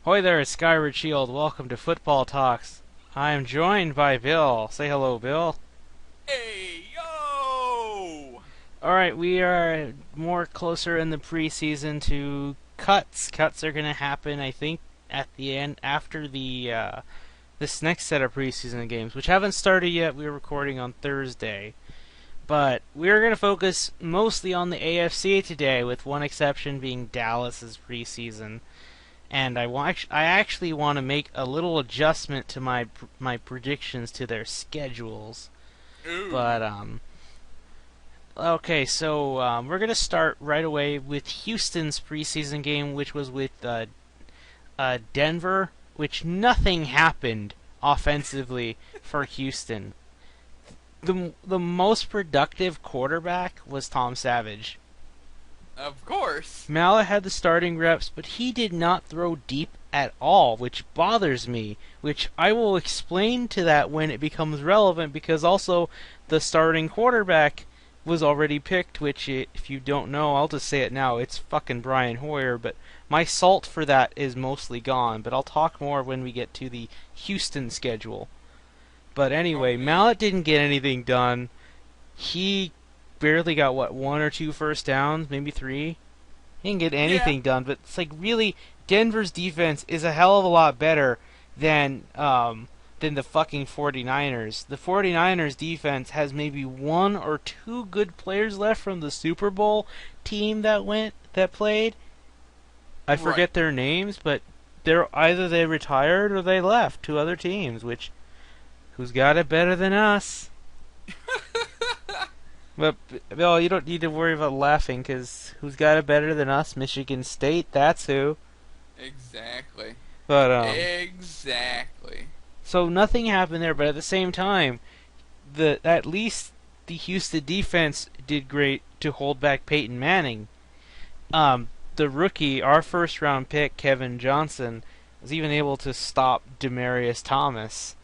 Hoy there, it's Skyward Shield. Welcome to Football Talks. I am joined by Bill. Say hello, Bill. Hey, yo! Alright, we are more closer in the preseason to cuts. Cuts are going to happen, I think, at the end, after this next set of preseason games, which haven't started yet. We're recording on Thursday. But we're going to focus mostly on the AFC today, with one exception being Dallas's preseason. And I actually want to make a little adjustment to my predictions to their schedules. Ooh. But okay, so we're gonna start right away with Houston's preseason game, which was with Denver, which nothing happened offensively for Houston. The most productive quarterback was Tom Savage. Of course. Mallett had the starting reps, but he did not throw deep at all, which bothers me, which I will explain to that when it becomes relevant, because also the starting quarterback was already picked, which, if you don't know, I'll just say it now, it's fucking Brian Hoyer, but my salt for that is mostly gone, but I'll talk more when we get to the Houston schedule. But anyway, Okay. Mallett didn't get anything done. He barely got, one or two first downs, maybe three? He didn't get anything done, but it's like, really, Denver's defense is a hell of a lot better than the fucking 49ers. The 49ers defense has maybe one or two good players left from the Super Bowl team that played. I forget their names, but either they retired or they left to other teams, which, who's got it better than us? But, Bill, you don't need to worry about laughing, because who's got it better than us? Michigan State, that's who. Exactly. But, Exactly. so nothing happened there, but at the same time, at least the Houston defense did great to hold back Peyton Manning. The rookie, our first-round pick, Kevin Johnson, was even able to stop Demaryius Thomas.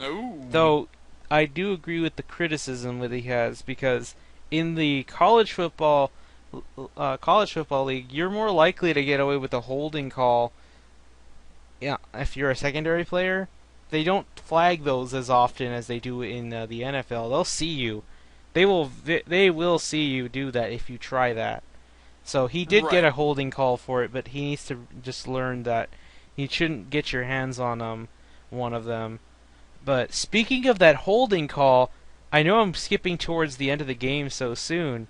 Ooh. Though, I do agree with the criticism that he has, because in the college football league, you're more likely to get away with a holding call. Yeah, if you're a secondary player, they don't flag those as often as they do in the NFL. They'll see you. They will see you do that if you try that. So he did get a holding call for it, but he needs to just learn that you shouldn't get your hands on one of them. But speaking of that holding call, I know I'm skipping towards the end of the game so soon.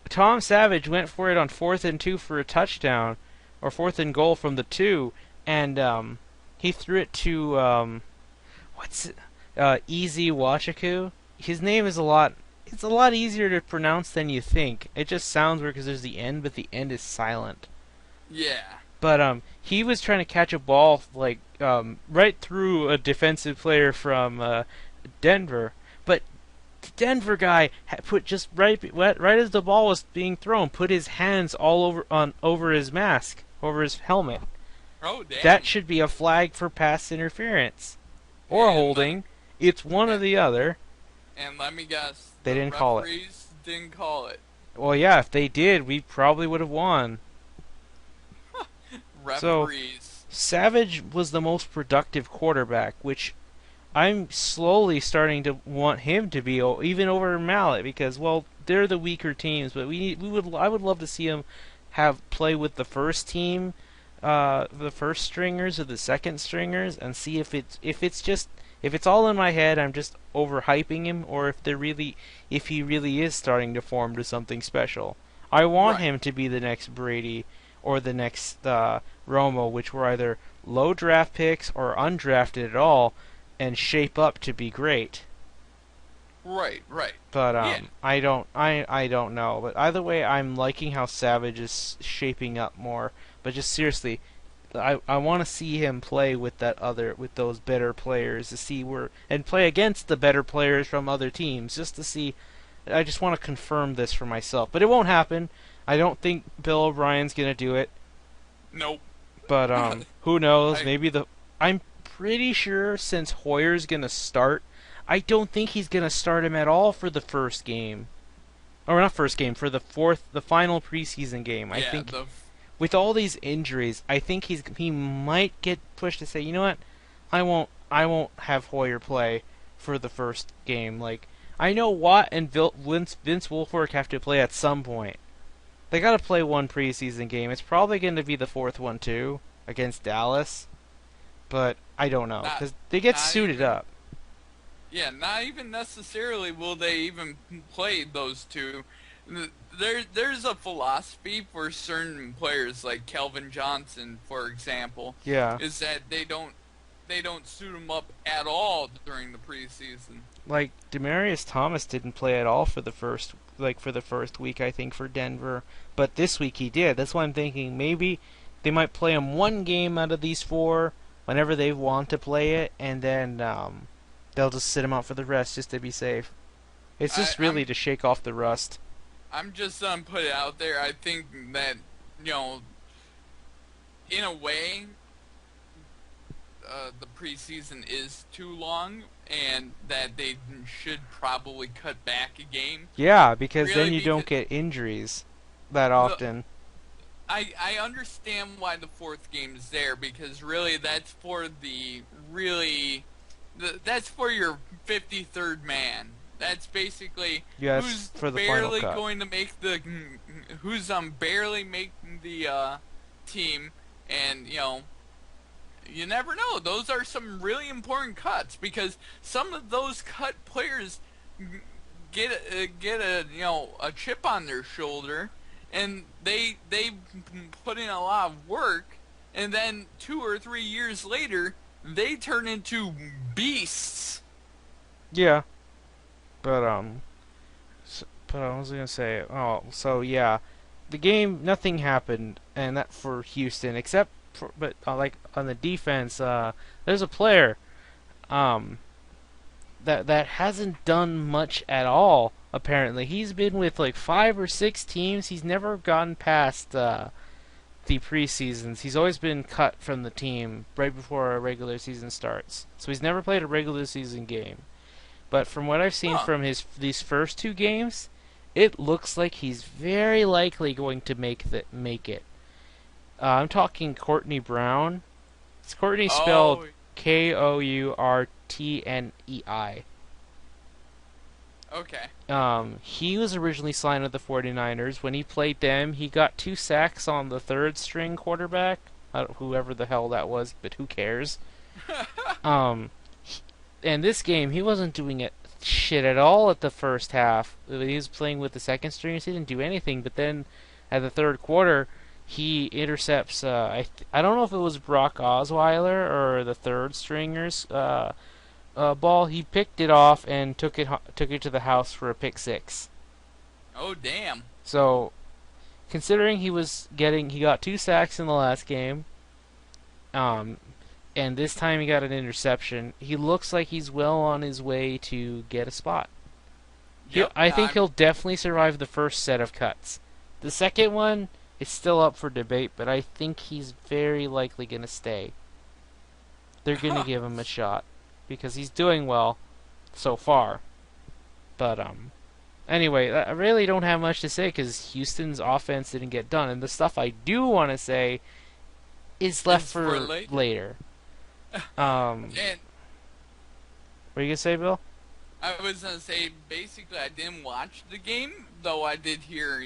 Tom Savage went for it on 4th and 2 for a touchdown, or 4th and goal from the 2, and he threw it to Easy Wachaku. His name is it's a lot easier to pronounce than you think. It just sounds weird because there's the end, but the end is silent. Yeah. But he was trying to catch a ball right through a defensive player from Denver. But the Denver guy put just right as the ball was being thrown, put his hands all over his mask, over his helmet. Oh, damn. That should be a flag for pass interference or holding. It's one or the other. And let me guess. They didn't call it. Referees didn't call it. Well, yeah, if they did, we probably would have won. Referees. Savage was the most productive quarterback, which I'm slowly starting to want him to be even over Mallett, because, well, they're the weaker teams, but I would love to see him play with the first team, the first stringers or the second stringers, and see if it's all in my head, I'm just overhyping him, or if he really is starting to form to something special. I want him to be the next Brady or the next Romo, which were either low draft picks or undrafted at all, and shape up to be great. Right. But Yeah. I don't know. But either way, I'm liking how Savage is shaping up more. But just seriously, I want to see him play with those better players to see and play against the better players from other teams, just to see. I just want to confirm this for myself, but it won't happen. I don't think Bill O'Brien's gonna do it. Nope. But who knows? I'm pretty sure since Hoyer's gonna start, I don't think he's gonna start him at all for the first game, or not first game, for the final preseason game. I think with all these injuries, I think he might get pushed to say, you know what, I won't have Hoyer play for the first game. Like I know Watt and Vince Wilfork have to play at some point. They got to play one preseason game. It's probably going to be the fourth one too against Dallas, but I don't know Not, because they get not suited even. up. Yeah, not even necessarily will they even play those two. There's a philosophy for certain players like Calvin Johnson, for example, Yeah, is that they don't suit him up at all during the preseason. like Demarius Thomas didn't play at all for the first week I think for Denver, but this week he did. That's why I'm thinking maybe they might play him one game out of these four whenever they want to play it, and then they'll just sit him out for the rest just to be safe. It's I, just really I'm to shake off the rust. I'm just put it out there. I think that you know, in a way, the preseason is too long, and that they should probably cut back a game. Yeah, because then Really, you don't because get injuries that the often. I understand why the fourth game is there, because really that's for that's for your 53rd man. That's basically Yes, who's for the Final barely Cut. going to make who's barely making the team, and you never know. Those are some really important cuts, because some of those cut players get a chip on their shoulder, and they put in a lot of work, and then 2 or 3 years later they turn into beasts. Yeah, but but I was gonna say, oh, so yeah, the game nothing happened, and that for Houston except for, but like on the defense, there's a player um that hasn't done much at all. Apparently, he's been with like 5 or 6 teams. He's never gotten past the preseasons. He's always been cut from the team right before a regular season starts. So he's never played a regular season game. But from what I've seen Huh. from these first 2 games, it looks like he's very likely going to make it. I'm talking Courtney Brown. It's Courtney spelled Oh, Kourtnei. okay. He was originally signed with the 49ers. When he played them, he got 2 sacks on the third string quarterback, whoever the hell that was, but who cares? Um, and this game, he wasn't doing it shit at all at the first half. When he was playing with the second stringers, he didn't do anything. But then, at the third quarter, he intercepts. I don't know if it was Brock Osweiler or the third stringers ball. He picked it off and took it to the house for a pick six. Oh, damn. So, considering he got 2 sacks in the last game, um, and this time he got an interception. He looks like he's well on his way to get a spot. Yep. I think he'll definitely survive the first set of cuts. The second one is still up for debate, but I think he's very likely going to stay. They're going to give him a shot because he's doing well so far. But anyway, I really don't have much to say because Houston's offense didn't get done, and the stuff I do want to say is left Is for for late. later. What And are you gonna say, Bill? I was gonna say, basically, I didn't watch the game, though I did hear,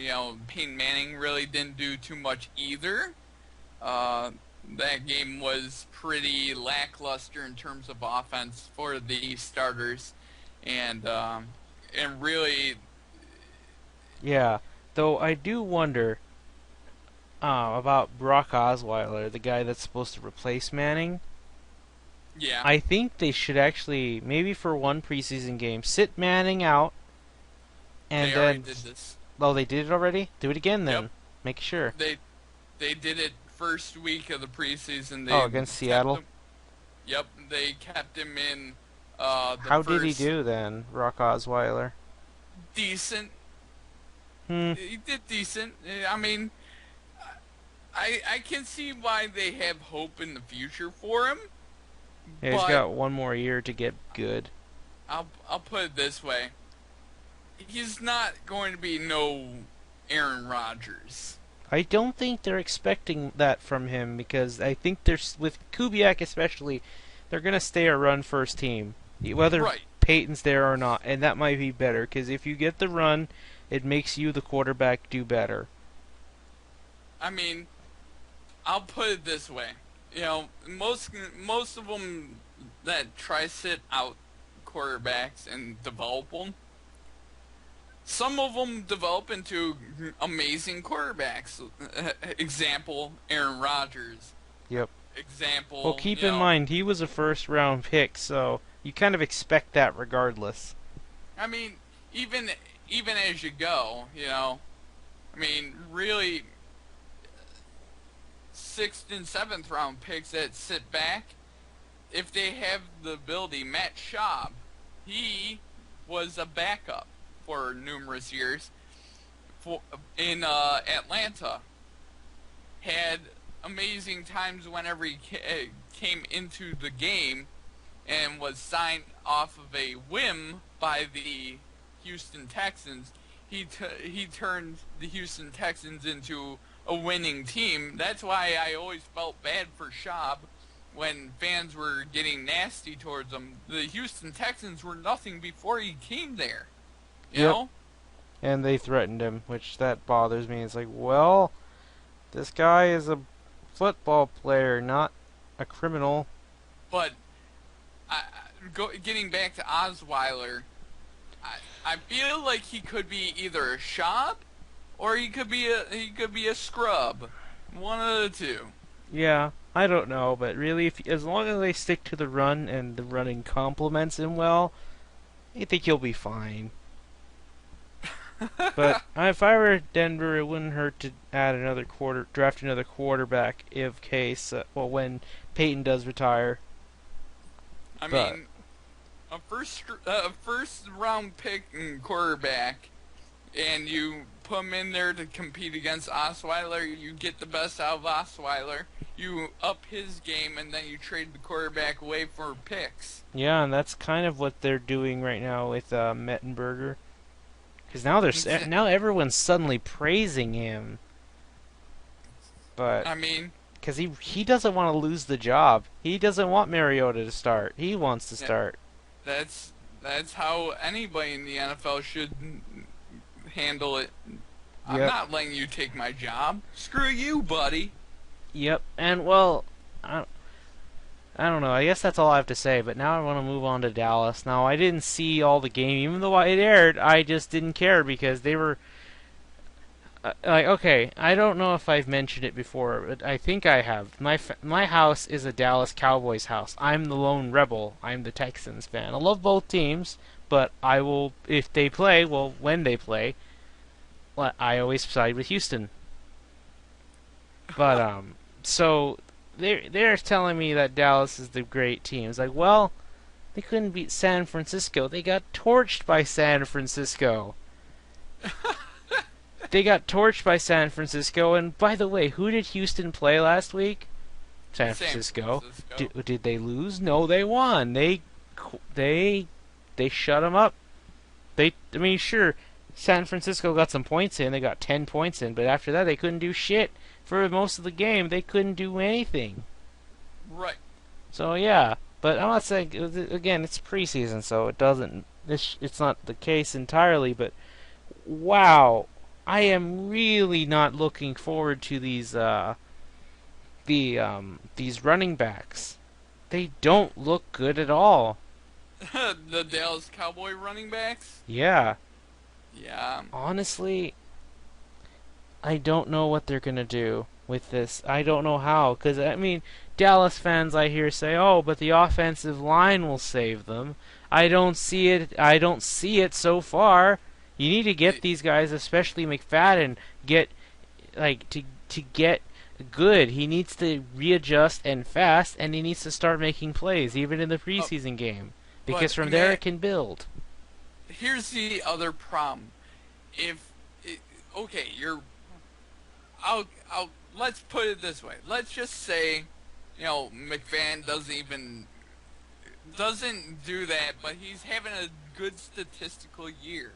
Peyton Manning really didn't do too much either. That game was pretty lackluster in terms of offense for the starters, and really, Yeah. Though I do wonder about Brock Osweiler, the guy that's supposed to replace Manning. yeah, I think they should actually, maybe for one preseason game, sit Manning out, and they already then. did this. Oh, they did it already? Do it again Yep, then. Make sure. they did it first week of the preseason. Oh, They against kept Seattle? him. Yep, they kept him in the How did he first do then, Brock Osweiler? decent. Hmm. He did decent. I mean, I can see why they have hope in the future for him, Yeah, he's but got one more year to get good. I'll put it this way: he's not going to be no Aaron Rodgers. I don't think they're expecting that from him because I think there's with Kubiak especially, they're gonna stay a run first team, whether Right. Peyton's there or not, and that might be better because if you get the run, it makes you the quarterback do better. I mean, I'll put it this way. Most of them that try sit out quarterbacks and develop them, some of them develop into amazing quarterbacks. Example, Aaron Rodgers. Yep. Well, Example, keep in mind he was a first round pick, so you kind of expect that regardless. I mean, even as you go, I mean, really, sixth and seventh round picks that sit back, if they have the ability, Matt Schaub, he was a backup for numerous years in Atlanta. Had amazing times whenever he came into the game and was signed off of a whim by the Houston Texans. He turned the Houston Texans into a winning team. That's why I always felt bad for Schaub when fans were getting nasty towards him. The Houston Texans were nothing before he came there. You Yep. know? And they threatened him, which that bothers me. It's like, well, this guy is a football player, not a criminal. But getting back to Osweiler, I feel like he could be either a Schaub or he could be a scrub. One of the two. Yeah, I don't know, but really, if as long as they stick to the run and the running complements him well, I think he'll be fine. But if I were Denver, it wouldn't hurt to draft another quarterback if case, when Peyton does retire. I But mean, a first round pick and quarterback, and you put him in there to compete against Osweiler. You get the best out of Osweiler. You up his game, and then you trade the quarterback away for picks. yeah, and that's kind of what they're doing right now with Mettenberger. Because now now everyone's suddenly praising him, but I mean, because he doesn't want to lose the job. He doesn't want Mariota to start. He wants to yeah, start. that's how anybody in the NFL should handle it. I'm Yep. not letting you take my job. Screw you, buddy. Yep. And well, I don't know. I guess that's all I have to say. But now I want to move on to Dallas. Now I didn't see all the game, even though it aired. I just didn't care because they were like, okay. I don't know if I've mentioned it before, but I think I have. My house is a Dallas Cowboys house. I'm the lone rebel. I'm the Texans fan. I love both teams, but I will if they play. Well, when they play, I always side with Houston. But so they're telling me that Dallas is the great team. It's like, well, they couldn't beat San Francisco. They got torched by San Francisco. They got torched by San Francisco. And by the way, who did Houston play last week? San Francisco. Did they lose? No, they won. They shut them up. I mean, sure, San Francisco got some points in. They got 10 points in, but after that, they couldn't do shit. For most of the game, they couldn't do anything. Right. So yeah, but I'm not saying again it's preseason, so it doesn't. It's not the case entirely. But wow, I am really not looking forward to these running backs. They don't look good at all. The Dallas Cowboy running backs? Yeah, Yeah. honestly, I don't know what they're gonna do with this. I don't know how, because I mean, Dallas fans I hear say, "Oh, but the offensive line will save them." I don't see it. I don't see it so far. You need to get these guys, especially McFadden, get to get good. He needs to readjust and fast, and he needs to start making plays, even in the preseason game, because from there it can build. Here's the other problem. If okay, I'll let's put it this way. Let's just say, McVan doesn't do that, but he's having a good statistical year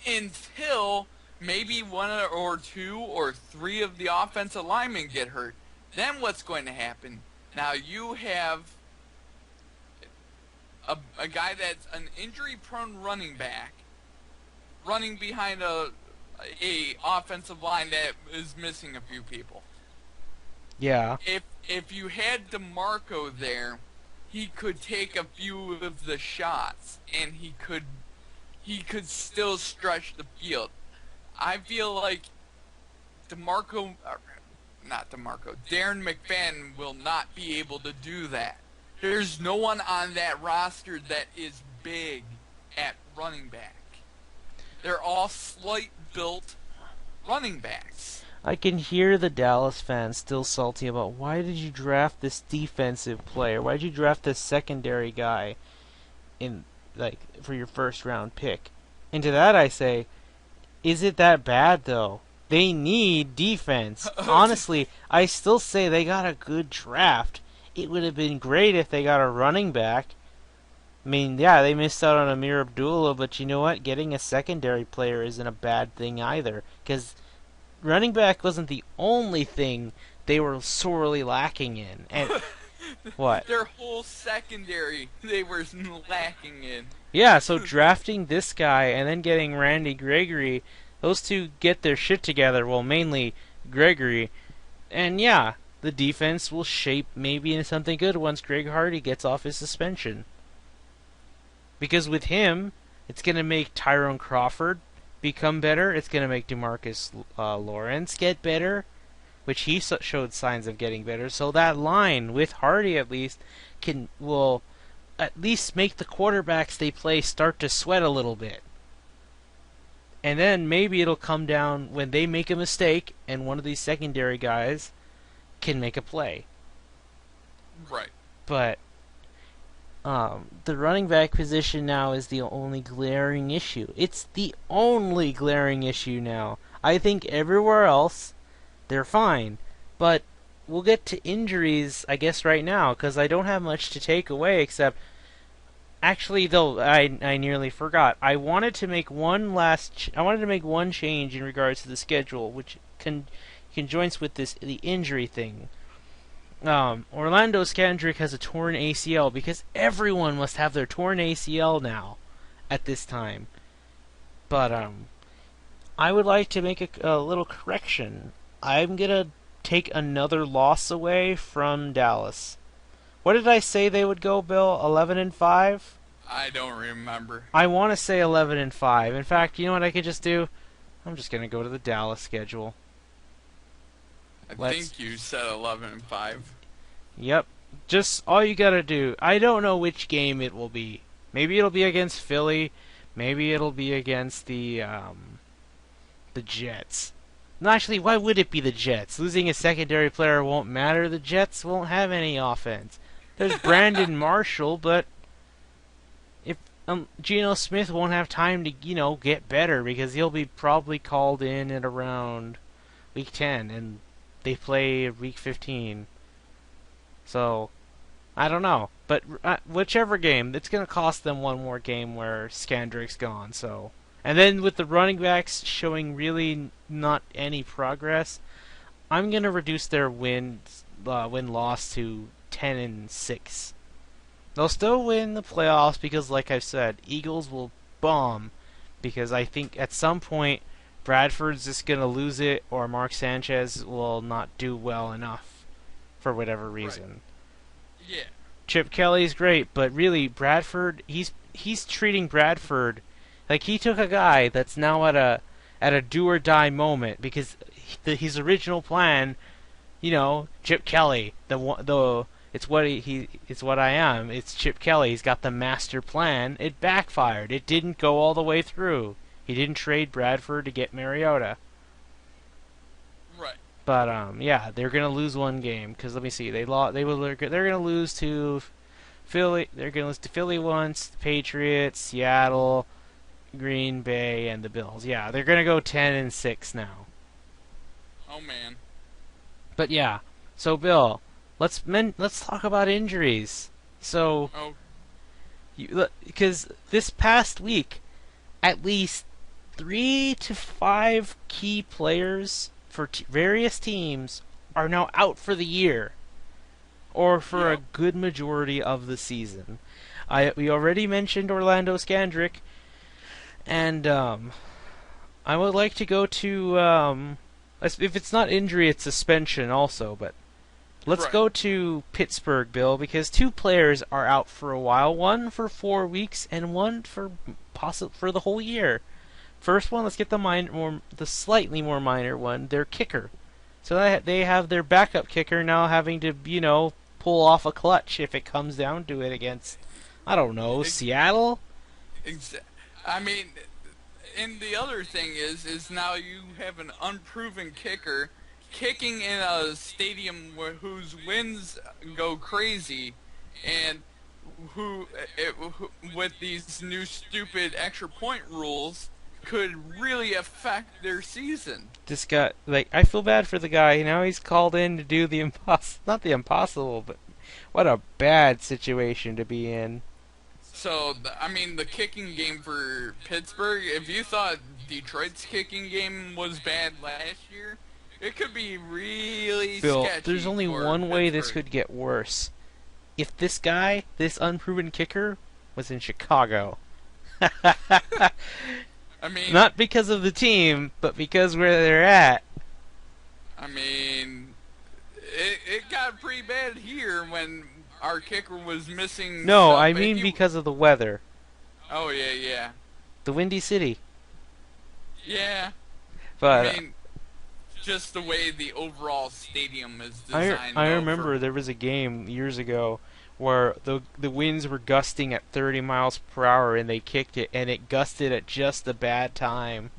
until maybe one or two or three of the offensive linemen get hurt. Then what's going to happen? Now you have a guy that's an injury-prone running back running behind a offensive line that is missing a few people. Yeah. If you had DeMarco there, he could take a few of the shots and he could still stretch the field. I feel like Darren McFadden will not be able to do that. There's no one on that roster that is big at running back. They're all slight built running backs. I can hear the Dallas fans still salty about why did you draft this defensive player? Why did you draft this secondary guy in for your first round pick? And to that I say, is it that bad though? They need defense. Honestly, I still say they got a good draft. It would have been great if they got a running back. I mean, yeah, they missed out on Amir Abdullah, but you know what? Getting a secondary player isn't a bad thing either. Because running back wasn't the only thing they were sorely lacking in. And what? Their whole secondary they were lacking in. Yeah, so drafting this guy and then getting Randy Gregory, those two get their shit together. Well, mainly Gregory. And yeah, the defense will shape maybe into something good once Greg Hardy gets off his suspension. Because with him, it's going to make Tyrone Crawford become better. It's going to make DeMarcus Lawrence get better, which he showed signs of getting better. So that line, with Hardy at least, will at least make the quarterbacks they play start to sweat a little bit. And then maybe it'll come down when they make a mistake and one of these secondary guys can make a play. Right. But the running back position now is the only glaring issue. It's the only glaring issue now. I think everywhere else, they're fine. But we'll get to injuries, I guess, right now, because I don't have much to take away except... Actually, though, I nearly forgot. I wanted to make one change in regards to the schedule, which conjoins with the injury thing. Orlando Scandrick has a torn ACL because everyone must have their torn ACL now at this time. But I would like to make a little correction. I'm gonna take another loss away from Dallas. What did I say they would go, Bill? 11-5? I don't remember. I want to say 11-5. In fact, you know what I could just do? I'm just gonna go to the Dallas schedule. I think you said 11-5. Yep. Just all you gotta do. I don't know which game it will be. Maybe it'll be against Philly. Maybe it'll be against the Jets. No, actually, why would it be the Jets? Losing a secondary player won't matter. The Jets won't have any offense. There's Brandon Marshall, but if Geno Smith won't have time to, get better because he'll be probably called in at around week 10 and they play week 15. So, I don't know. But whichever game, it's going to cost them one more game where Scandrick's gone. So, and then with the running backs showing really not any progress, I'm going to reduce their win-loss to 10-6. They'll still win the playoffs because, like I said, Eagles will bomb because I think at some point Bradford's just going to lose it or Mark Sanchez will not do well enough for whatever reason. Right. Yeah. Chip Kelly's great, but really Bradford, he's treating Bradford like he took a guy that's now at a do or die moment because his original plan, Chip Kelly, it's what I am. It's Chip Kelly. He's got the master plan. It backfired. It didn't go all the way through. He didn't trade Bradford to get Mariota. Right. But yeah, they're gonna lose one game because let me see. They're gonna lose to Philly. They're gonna lose to Philly once, the Patriots, Seattle, Green Bay, and the Bills. Yeah, they're gonna go 10-6 now. Oh man. But yeah, so Bill, let's talk about injuries. So, because this past week, at least 3 to 5 key players for various teams are now out for the year or for a Yep. good majority of the season. We already mentioned Orlando Scandrick, and I would like to go to if it's not injury, it's suspension also. But let's Right. go to Pittsburgh, Bill, because 2 players are out for a while. One for 4 weeks, and one for for the whole year. First one, let's get the slightly more minor one. Their kicker. So they have their backup kicker now having to pull off a clutch if it comes down to it against I don't know Ex- Seattle. exa- I mean, and the other thing is now you have an unproven kicker kicking in a stadium whose winds go crazy, and with these new stupid extra point rules could really affect their season. Just got like I feel bad for the guy. Now he's called in to do the not the impossible, but what a bad situation to be in. So, I mean, the kicking game for Pittsburgh, if you thought Detroit's kicking game was bad last year, it could be really Bill, there's sketchy only for one way this Pittsburgh. could get worse. If this guy, this unproven kicker, was in Chicago. I mean, Not because of the team, but because where they're at. I mean, it got pretty bad here when our kicker was missing No, stuff. I mean because of the weather. Oh yeah, yeah, The Windy City. yeah. I But mean, just the way the overall stadium is I designed, I though. remember there was a game years ago where the winds were gusting at 30 miles per hour and they kicked it and it gusted at just a bad time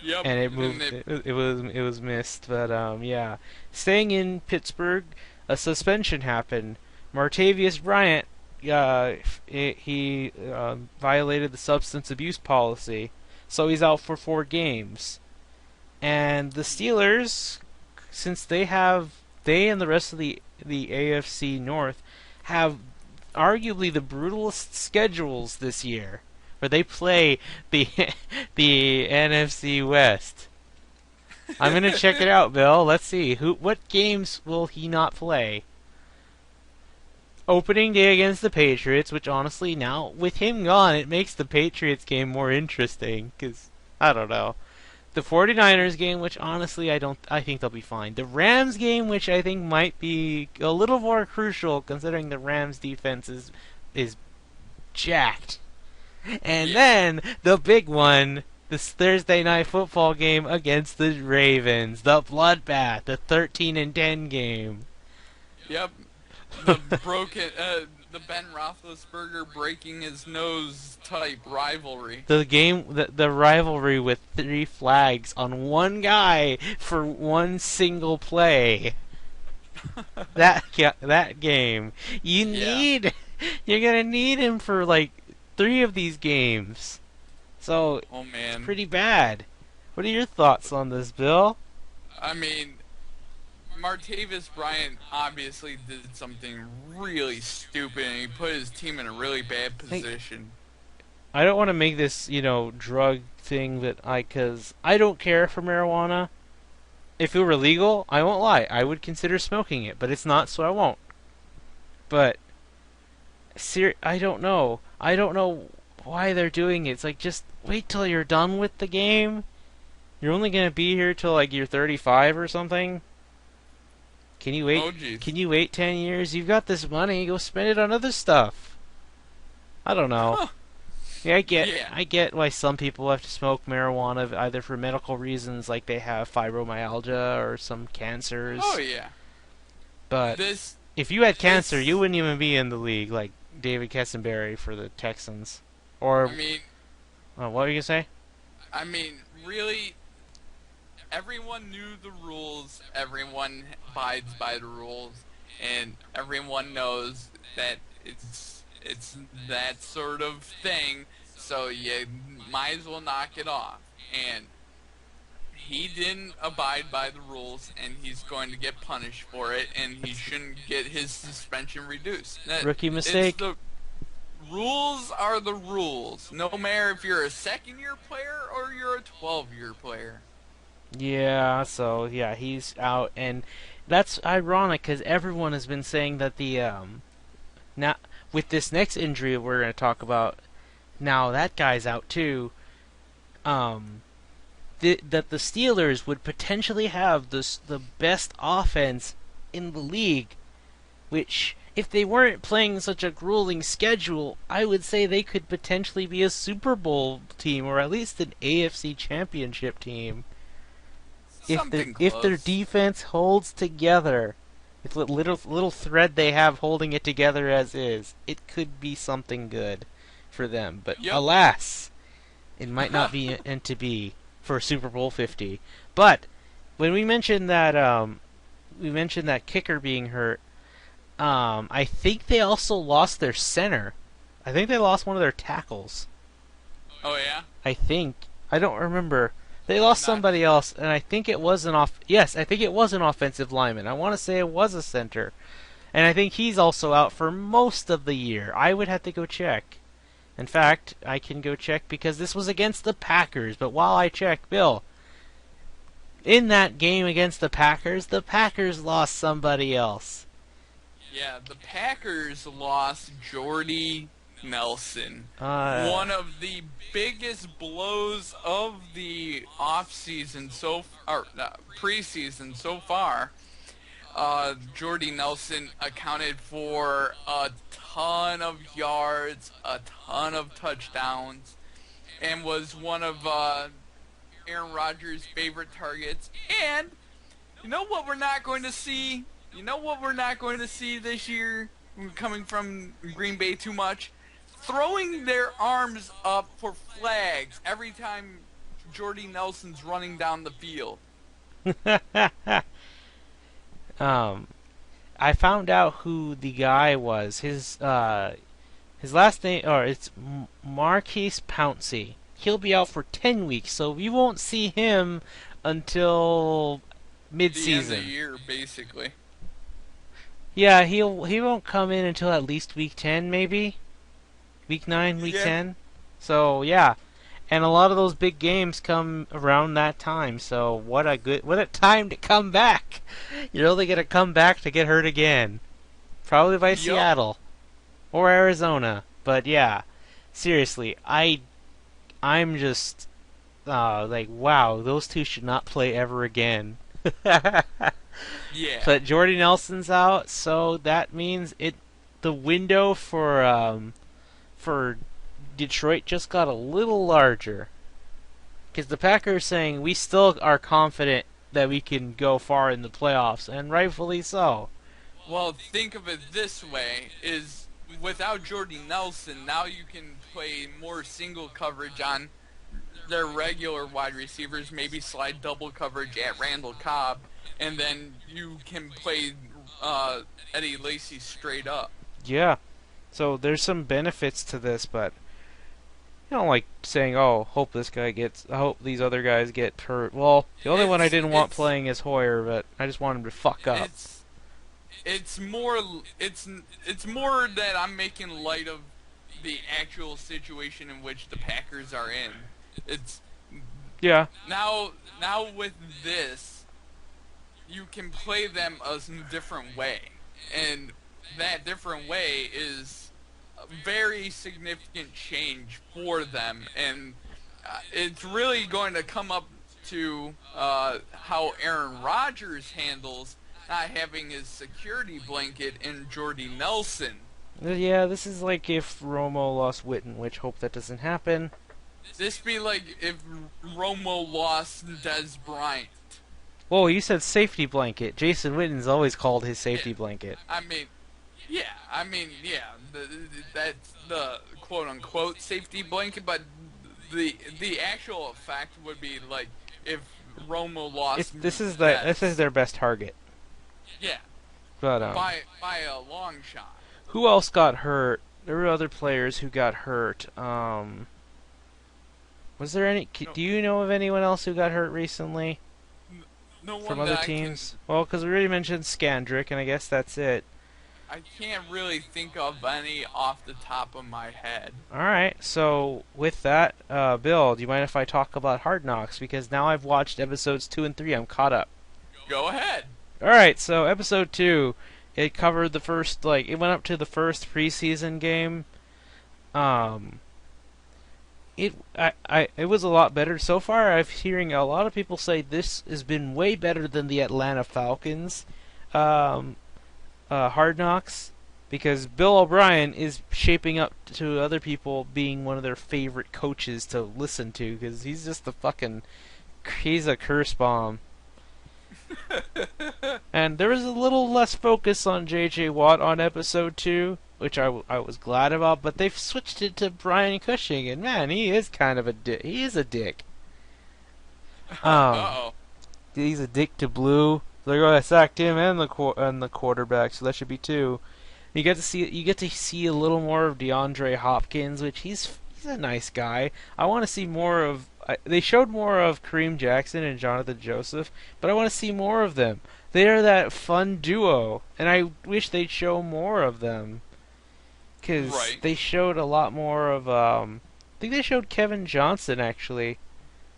Yep, and it and moved it was missed. But yeah, staying in Pittsburgh, a suspension happened. Martavius Bryant, he violated the substance abuse policy, so he's out for 4 games. And the Steelers, since they and the rest of the AFC North have arguably the brutalest schedules this year, where they play the the NFC West. I'm gonna check it out, Bill. Let's see what games will he not play. Opening day against the Patriots, which honestly now with him gone, it makes the Patriots game more interesting because I don't know. The 49ers game, which honestly I think they'll be fine. The Rams game, which I think might be a little more crucial considering the Rams defense is jacked. And yeah, then the big one, this Thursday night football game against the Ravens, the bloodbath, the 13-10 game. yep. The broken, the Ben Roethlisberger breaking his nose type rivalry. The rivalry with 3 flags on one guy for one single play. That game, Yeah. you're gonna need him for like 3 of these games. So Oh it's man. pretty bad. What are your thoughts on this, Bill? I mean, Martavis Bryant obviously did something really stupid, and he put his team in a really bad Like, position. I don't want to make this drug thing cause I don't care for marijuana. If it were legal, I won't lie, I would consider smoking it, but it's not, so I won't. But I don't know. I don't know why they're doing it. It's like just wait till you're done with the game. You're only gonna be here till like you're 35 or something. Can you wait? Oh jeez. Can you wait 10 years? You've got this money. Go spend it on other stuff. I don't know. Huh. Yeah, Yeah. I get why some people have to smoke marijuana either for medical reasons, like they have fibromyalgia or some cancers. Oh yeah. But This if you had cancer, this. you wouldn't even be in the league, like David Kessenberry for the Texans. Or I mean, what were you gonna say? really, everyone knew the rules. Everyone abides by the rules, and everyone knows that it's that sort of thing. So you might as well knock it off. And he didn't abide by the rules, and he's going to get punished for it, and he shouldn't get his suspension reduced. Rookie It's mistake. the rules are the rules, no matter if you're a second-year player or you're a 12-year player. Yeah, so yeah, he's out, and that's ironic because everyone has been saying that the now with this next injury we're going to talk about now that guy's out too. Um, that the Steelers would potentially have the best offense in the league, which if they weren't playing such a grueling schedule, I would say they could potentially be a Super Bowl team or at least an AFC Championship team Something if their close. defense holds together. If the little thread they have holding it together as is, it could be something good for them. But Yep. alas, it might not be meant to be for Super Bowl 50. But when we mentioned that kicker being hurt. I think they also lost their center. I think they lost one of their tackles. Oh yeah. I think I don't remember. They lost Not. somebody else, and I think it was an off. Yes, I think it was an offensive lineman. I want to say it was a center, and I think he's also out for most of the year. I would have to go check. In fact, I can go check because this was against the Packers. But while I check, Bill, in that game against the Packers lost somebody else. Yeah, the Packers lost Jordy Nelson. Uh, One of the biggest blows of the offseason preseason so far. Jordy Nelson accounted for a ton of yards, a ton of touchdowns, and was one of Aaron Rodgers' favorite targets. And you know what we're not going to see? You know what we're not going to see this year, coming from Green Bay too much? Throwing their arms up for flags every time Jordy Nelson's running down the field. um, I found out who the guy was. His last name, or it's Marquise Pouncey. He'll be out for 10 weeks, so we won't see him until The end of the mid-season. year, basically. Yeah, he won't come in until at least week 10, maybe week 9, week Yeah. 10. So yeah, and a lot of those big games come around that time. So what a time to come back. You're only gonna come back to get hurt again, probably by Yup. Seattle or Arizona. But yeah, seriously, I'm just like wow, those two should not play ever again. Yeah. But Jordy Nelson's out, so that means the window for Detroit just got a little larger. Because the Packers are saying we still are confident that we can go far in the playoffs, and rightfully so. Well, think of it this way: is without Jordy Nelson, now you can play more single coverage on their regular wide receivers, maybe slide double coverage at Randall Cobb, and then you can play Eddie Lacy straight up. Yeah. So there's some benefits to this, but I don't like saying, "Oh, I hope these other guys get hurt." Well, the only one I It's didn't want it's playing is Hoyer, but I just want him to fuck up. it's it's more it's more that I'm making light of the actual situation in which the Packers are in. It's Yeah. now with this, you can play them a different way, and that different way is a very significant change for them, and it's really going to come up to how Aaron Rodgers handles not having his security blanket in Jordy Nelson. Yeah, this is like if Romo lost Witten, which hope that doesn't happen. This be like if Romo lost Des Bryant. Whoa, you said safety blanket. Jason Witten's always called his Yeah, safety blanket. I mean, that's the quote unquote safety blanket, but the actual fact would be like if Romo lost This is Des. their best target. Yeah, But by a long shot. who else got hurt? There were other players who got hurt. Was there any? No, Do you know of anyone else who got hurt recently no from one other that I can. teams? Well, because we already mentioned Skandrick, and I guess that's it. I can't really think of any off the top of my head. All right, so with that, Bill, do you mind if I talk about Hard Knocks? Because now I've watched episodes 2 and 3, I'm caught up. Go ahead. All right, so episode 2, it covered the first, like, it went up to the first preseason game. Um, it was a lot better so far. I'm hearing a lot of people say this has been way better than the Atlanta Falcons. Um, Hard Knocks, because Bill O'Brien is shaping up to other people being one of their favorite coaches to listen to, because he's just he's a curse bomb. And there was a little less focus on J.J. Watt on episode 2, which I was glad about, but they've switched it to Brian Cushing, and man, he is kind of a dick. He is a dick. Um, Uh-oh. he's a dick to Blue. They're going to sack him and the quarterback, so that should be 2. You get to see a little more of DeAndre Hopkins, which he's a nice guy. I want to see more of. They showed more of Kareem Jackson and Jonathan Joseph, but I want to see more of them. They are that fun duo, and I wish they'd show more of them. Because Right. they showed a lot more of. I think they showed Kevin Johnson actually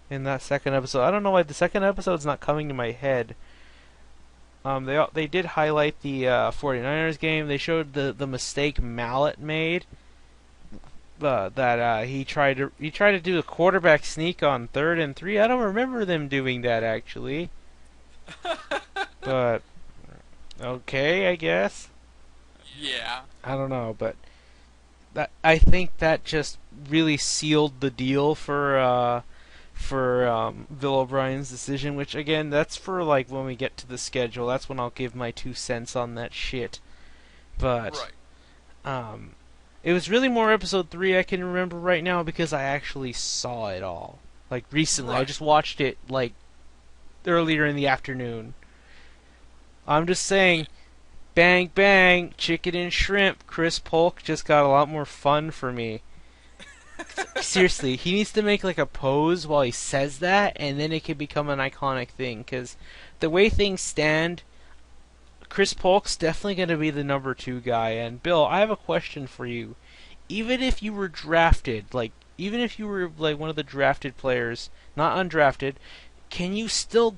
in that second episode. I don't know why the second episode's not coming to my head. They did highlight the 49ers game. They showed the mistake Mallet made. That he tried to do a quarterback sneak on 3rd and 3. I don't remember them doing that actually, but okay, I guess. Yeah. I don't know, but I think that just really sealed the deal for Bill O'Brien's decision. Which again, that's for like when we get to the schedule. That's when I'll give my 2 cents on that shit. But Right. it was really more episode 3 I can remember right now because I actually saw it all. Like recently, I Right. just watched it like earlier in the afternoon. I'm just saying, bang bang, chicken and shrimp. Chris Polk just got a lot more fun for me. Seriously, he needs to make like a pose while he says that, and then it can become an iconic thing. Because the way things stand, Chris Polk's definitely going to be the number 2 guy. And Bill, I have a question for you. Even if you were drafted, like even if you were like one of the drafted players, not undrafted, can you still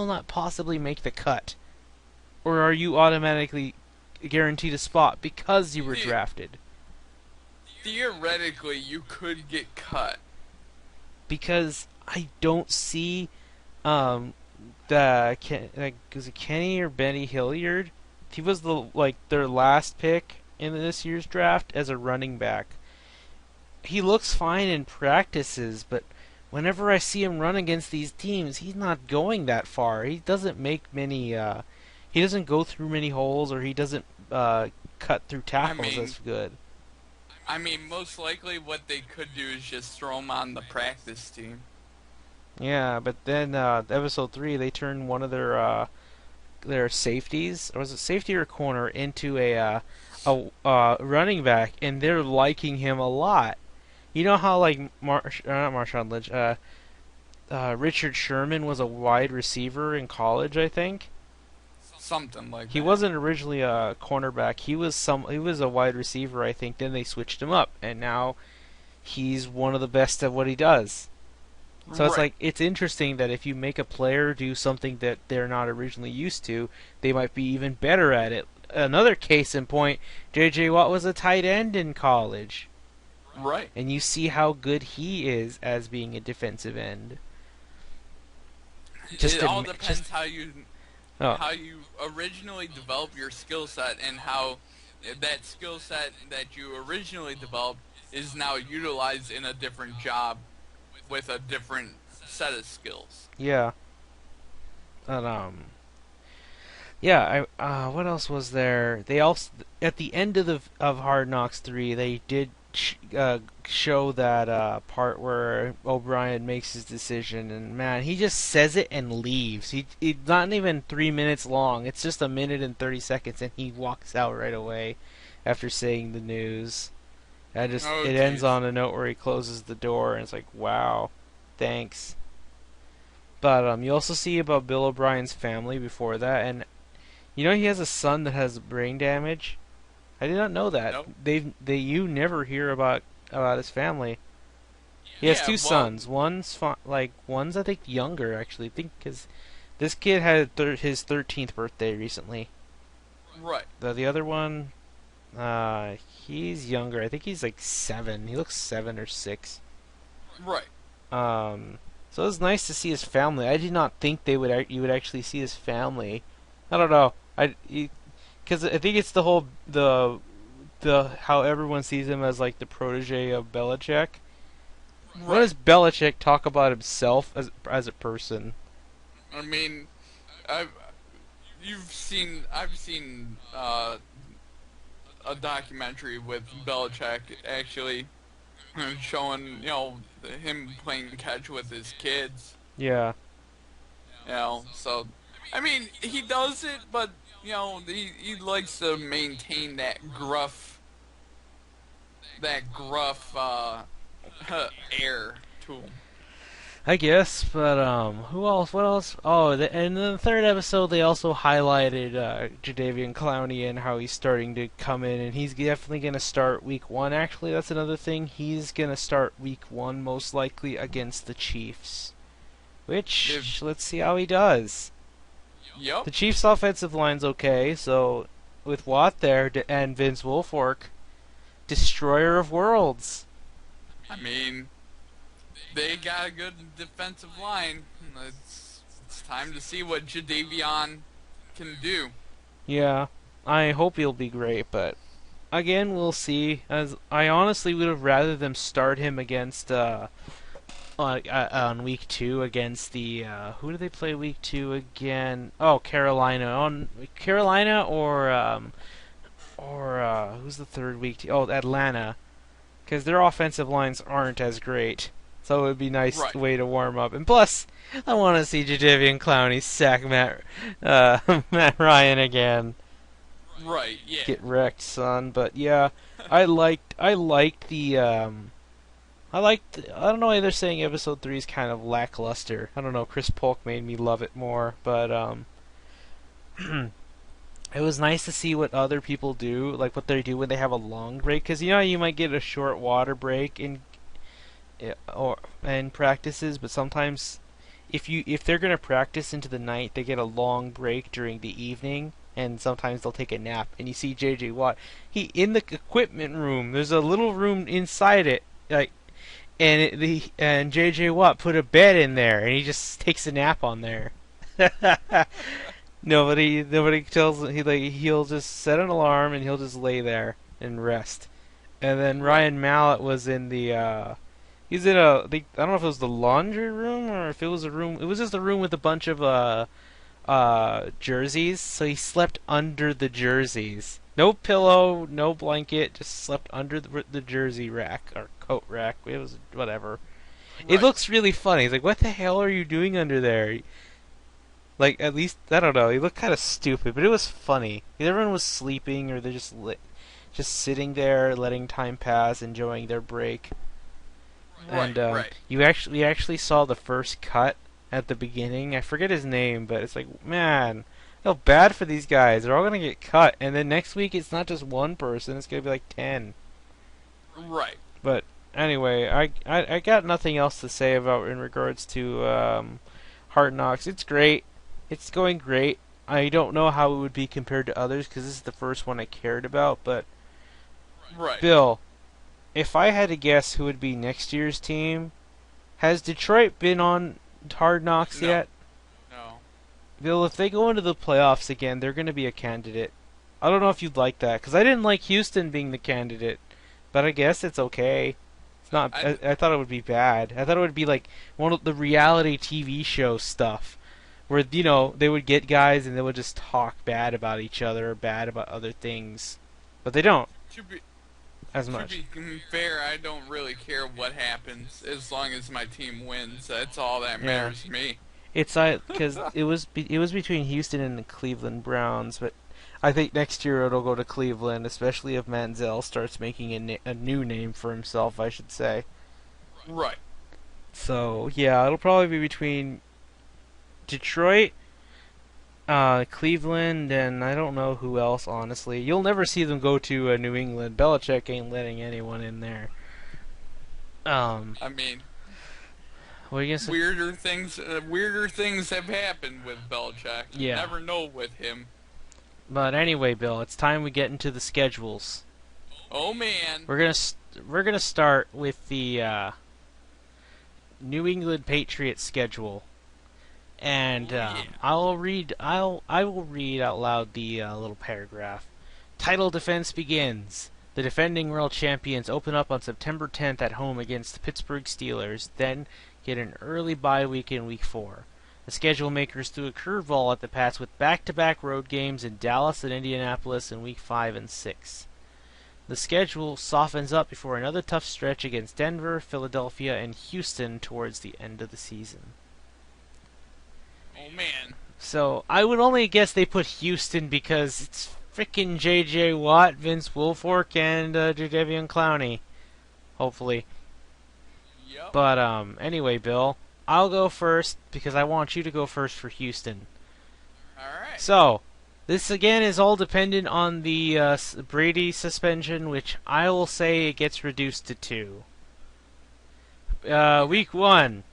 not possibly make the cut? Or are you automatically guaranteed a spot because you were The- drafted? Theoretically, you could get cut. Because I don't see was it Kenny or Benny Hilliard? He was their last pick in this year's draft as a running back. He looks fine in practices, but whenever I see him run against these teams, he's not going that far. He doesn't make many. He doesn't go through many holes, or he doesn't cut through I tackles mean, as good. most likely what they could do is just throw him on the practice team. Yeah, but then episode 3, they turned one of their safeties, or was it safety or corner, into a running back, and they're liking him a lot. You know how like not Marshawn Lynch, Richard Sherman was a wide receiver in college, I think. Something like He that. wasn't originally a cornerback. He was a wide receiver, I think. Then they switched him up, and now he's one of the best at what he does. So it's Right. like it's interesting that if you make a player do something that they're not originally used to, they might be even better at it. Another case in point, J.J. Watt was a tight end in college, Right. and you see how good he is as being a defensive end. It all Just depends oh, how you originally develop your skill set and how that skill set that you originally developed is now utilized in a different job with a different set of skills. yeah, and yeah. What else was there? They also at the end of Hard Knocks 3, they did show that part where O'Brien makes his decision, and man, he just says it and leaves. He not even 3 minutes long. It's just a minute and 30 seconds, and he walks out right away after saying the news. Oh, It ends jeez. on a note where he closes the door, and it's like, wow, thanks. But you also see about Bill O'Brien's family before that, and You know he has a son that has brain damage. I did not know that. Nope. You never hear about his family. He has Yeah, two well, sons. One's I think younger actually. I think because this kid had his 13th birthday recently. right, The other one, he's younger. I think he's like 7. He looks 7 or 6. right. Um, so it was nice to see his family. I did not think you would actually see his family. I don't know. Because I think it's the whole the how everyone sees him as like the protege of Belichick. What Right. does Belichick talk about himself as a person? I mean, I've I've seen a documentary with Belichick actually showing him playing catch with his kids. Yeah, So I mean he does it, but he likes to maintain that gruff air to him. I guess. But who else? What else? Oh, and in the third episode, they also highlighted Jadeveon Clowney and how he's starting to come in, and he's definitely gonna start week 1. Actually, that's another thing. He's gonna start week 1 most likely against the Chiefs. If Which let's see how he does. Yep. The Chiefs' offensive line's okay, so with Watt there and Vince Wilfork, destroyer of worlds. I mean, they got a good defensive line. It's time to see what Jadavion can do. Yeah, I hope he'll be great, but again, we'll see. As I honestly would have rather them start him against on week 2 against the who do they play week 2 again? Oh, Carolina on Carolina or who's the third week? Oh, Atlanta, because their offensive lines aren't as great. So it would be a nice Right. way to warm up. And plus, I want to see Jadeveon Clowney sack Matt Ryan again. Right. Yeah. Get wrecked, son. But yeah, I liked I don't know why they're saying episode 3 is kind of lackluster. I don't know. Chris Polk made me love it more, but it was nice to see what other people do, like what they do when they have a long break. Because you know you might get a short water break in practices, but sometimes if they're gonna practice into the night, they get a long break during the evening, and sometimes they'll take a nap. And you see J.J. Watt, he in the equipment room. There's a little room inside it, like, and J.J. Watt put a bed in there, and he just takes a nap on there. Nobody tells him he'll just set an alarm and he'll just lay there and rest. And then Right. Ryan Mallett was in the he's in I don't know if it was the laundry room or if it was a room. It was just a room with a bunch of jerseys. So he slept under the jerseys. No pillow, no blanket, just slept under the jersey rack or coat rack. It was whatever. It Right. looks really funny. He's like, "What the hell are you doing under there?" Like, at least I don't know. He looked kind of stupid, but it was funny. Everyone was sleeping or they're just sitting there, letting time pass, enjoying their break. Right. And Right. we actually saw the first cut at the beginning. I forget his name, but it's like, man, I feel bad for these guys. They're all gonna get cut, and then next week it's not just one person; it's gonna be like 10. Right. But anyway, I got nothing else to say about in regards to Hard Knocks. It's great. It's going great. I don't know how it would be compared to others because this is the first one I cared about. But Right. Bill, if I had to guess who would be next year's team, has Detroit been on Hard Knocks No. yet? No. Bill, if they go into the playoffs again, they're going to be a candidate. I don't know if you'd like that because I didn't like Houston being the candidate, but I guess it's okay. It's not. I I thought it would be bad. I thought it would be like one of the reality TV show stuff, where they would get guys and they would just talk bad about each other or bad about other things, but they don't to be as to much. be fair, I don't really care what happens as long as my team wins. That's all that Yeah, matters to me. it's because it was between Houston and the Cleveland Browns, but I think next year it'll go to Cleveland, especially if Manziel starts making a new name for himself, I should say. Right. So yeah, it'll probably be between Detroit, Cleveland, and I don't know who else, honestly. You'll never see them go to New England. Belichick ain't letting anyone in there. Um, I mean, what are you gonna say? weirder things have happened with Belichick. You Yeah. never know with him. But anyway, Bill, it's time we get into the schedules. Oh man. We're gonna start with the New England Patriots schedule, and Oh yeah. I will read out loud the little paragraph. Title defense begins. The defending world champions open up on September 10th at home against the Pittsburgh Steelers, then get an early bye week in Week 4. The schedule makers threw a curveball at the Pats with back-to-back road games in Dallas and Indianapolis in Week 5 and 6. The schedule softens up before another tough stretch against Denver, Philadelphia, and Houston towards the end of the season. Oh man. So I would only guess they put Houston because it's frickin' J.J. Watt, Vince Wilfork, and Jadeveon Clowney. Hopefully. Yep. But anyway, Bill, I'll go first because I want you to go first for Houston. All right. So, this again is all dependent on the Brady suspension, which I will say it gets reduced to 2. Week 1,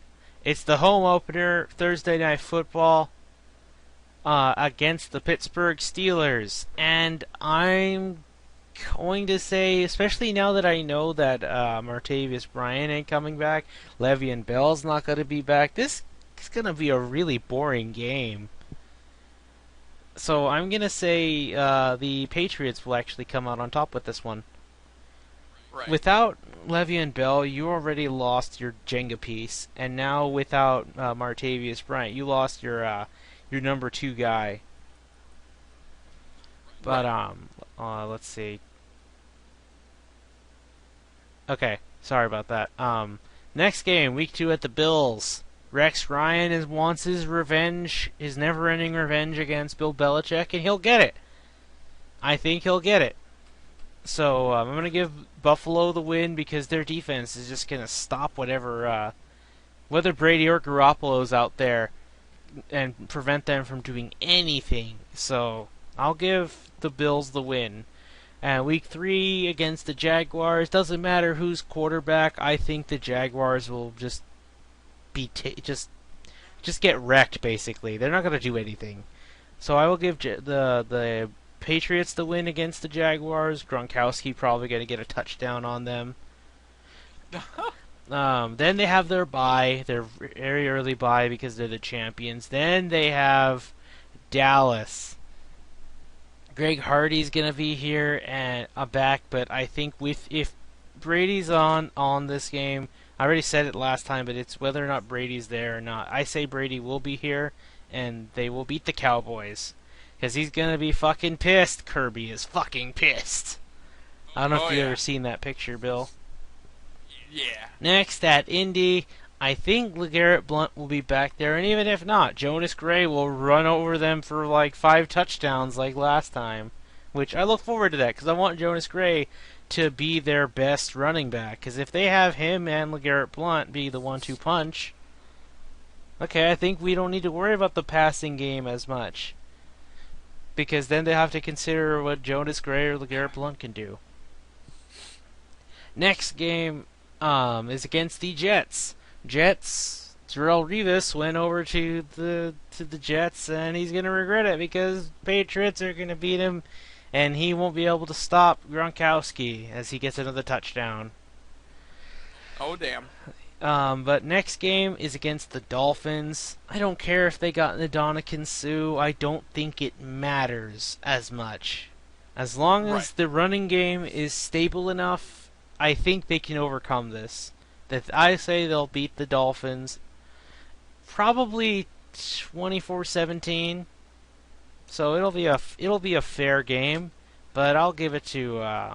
it's the home opener, Thursday Night Football, against the Pittsburgh Steelers. And I'm going to say, especially now that I know that Martavis Bryant ain't coming back, Le'Veon Bell's not going to be back, this is going to be a really boring game. So I'm going to say the Patriots will actually come out on top with this one. Right. Without Le'Veon Bell, you already lost your Jenga piece, and now without Martavius Bryant, you lost your number 2 guy. But let's see. Okay, sorry about that. Next game, Week 2 at the Bills. Rex Ryan wants his revenge, his never-ending revenge against Bill Belichick, and he'll get it. I think he'll get it. So I'm going to give Buffalo the win because their defense is just going to stop whatever, whether Brady or Garoppolo's out there, and prevent them from doing anything. So I'll give the Bills the win. And Week 3 against the Jaguars, doesn't matter who's quarterback. I think the Jaguars will just be just get wrecked. Basically, they're not going to do anything. So I will give the Patriots the win against the Jaguars. Gronkowski probably going to get a touchdown on them. Then they have their bye, their very early bye because they're the champions. Then they have Dallas. Greg Hardy's gonna be here and back, but I think if Brady's on this game, I already said it last time, but it's whether or not Brady's there or not. I say Brady will be here, and they will beat the Cowboys. Because he's going to be fucking pissed. Kirby is fucking pissed. I don't know if you've ever seen that picture, Bill. Yeah. Next, at Indy, I think LeGarrette Blount will be back there. And even if not, Jonas Gray will run over them for like 5 touchdowns like last time. Which I look forward to that, because I want Jonas Gray to be their best running back. Because if they have him and LeGarrette Blount be the 1-2 punch, okay, I think we don't need to worry about the passing game as much. Because then they have to consider what Jonas Gray or LeGarrette Blount can do. Next game is against the Jets. Darrelle Revis went over to the Jets, and he's gonna regret it because Patriots are gonna beat him, and he won't be able to stop Gronkowski as he gets another touchdown. Oh damn. But next game is against the Dolphins. I don't care if they got Ndamukong Suh. I don't think it matters as much. As long as the running game is stable enough, I think they can overcome this. That I say they'll beat the Dolphins probably 24-17. So it'll be a fair game, but I'll give it to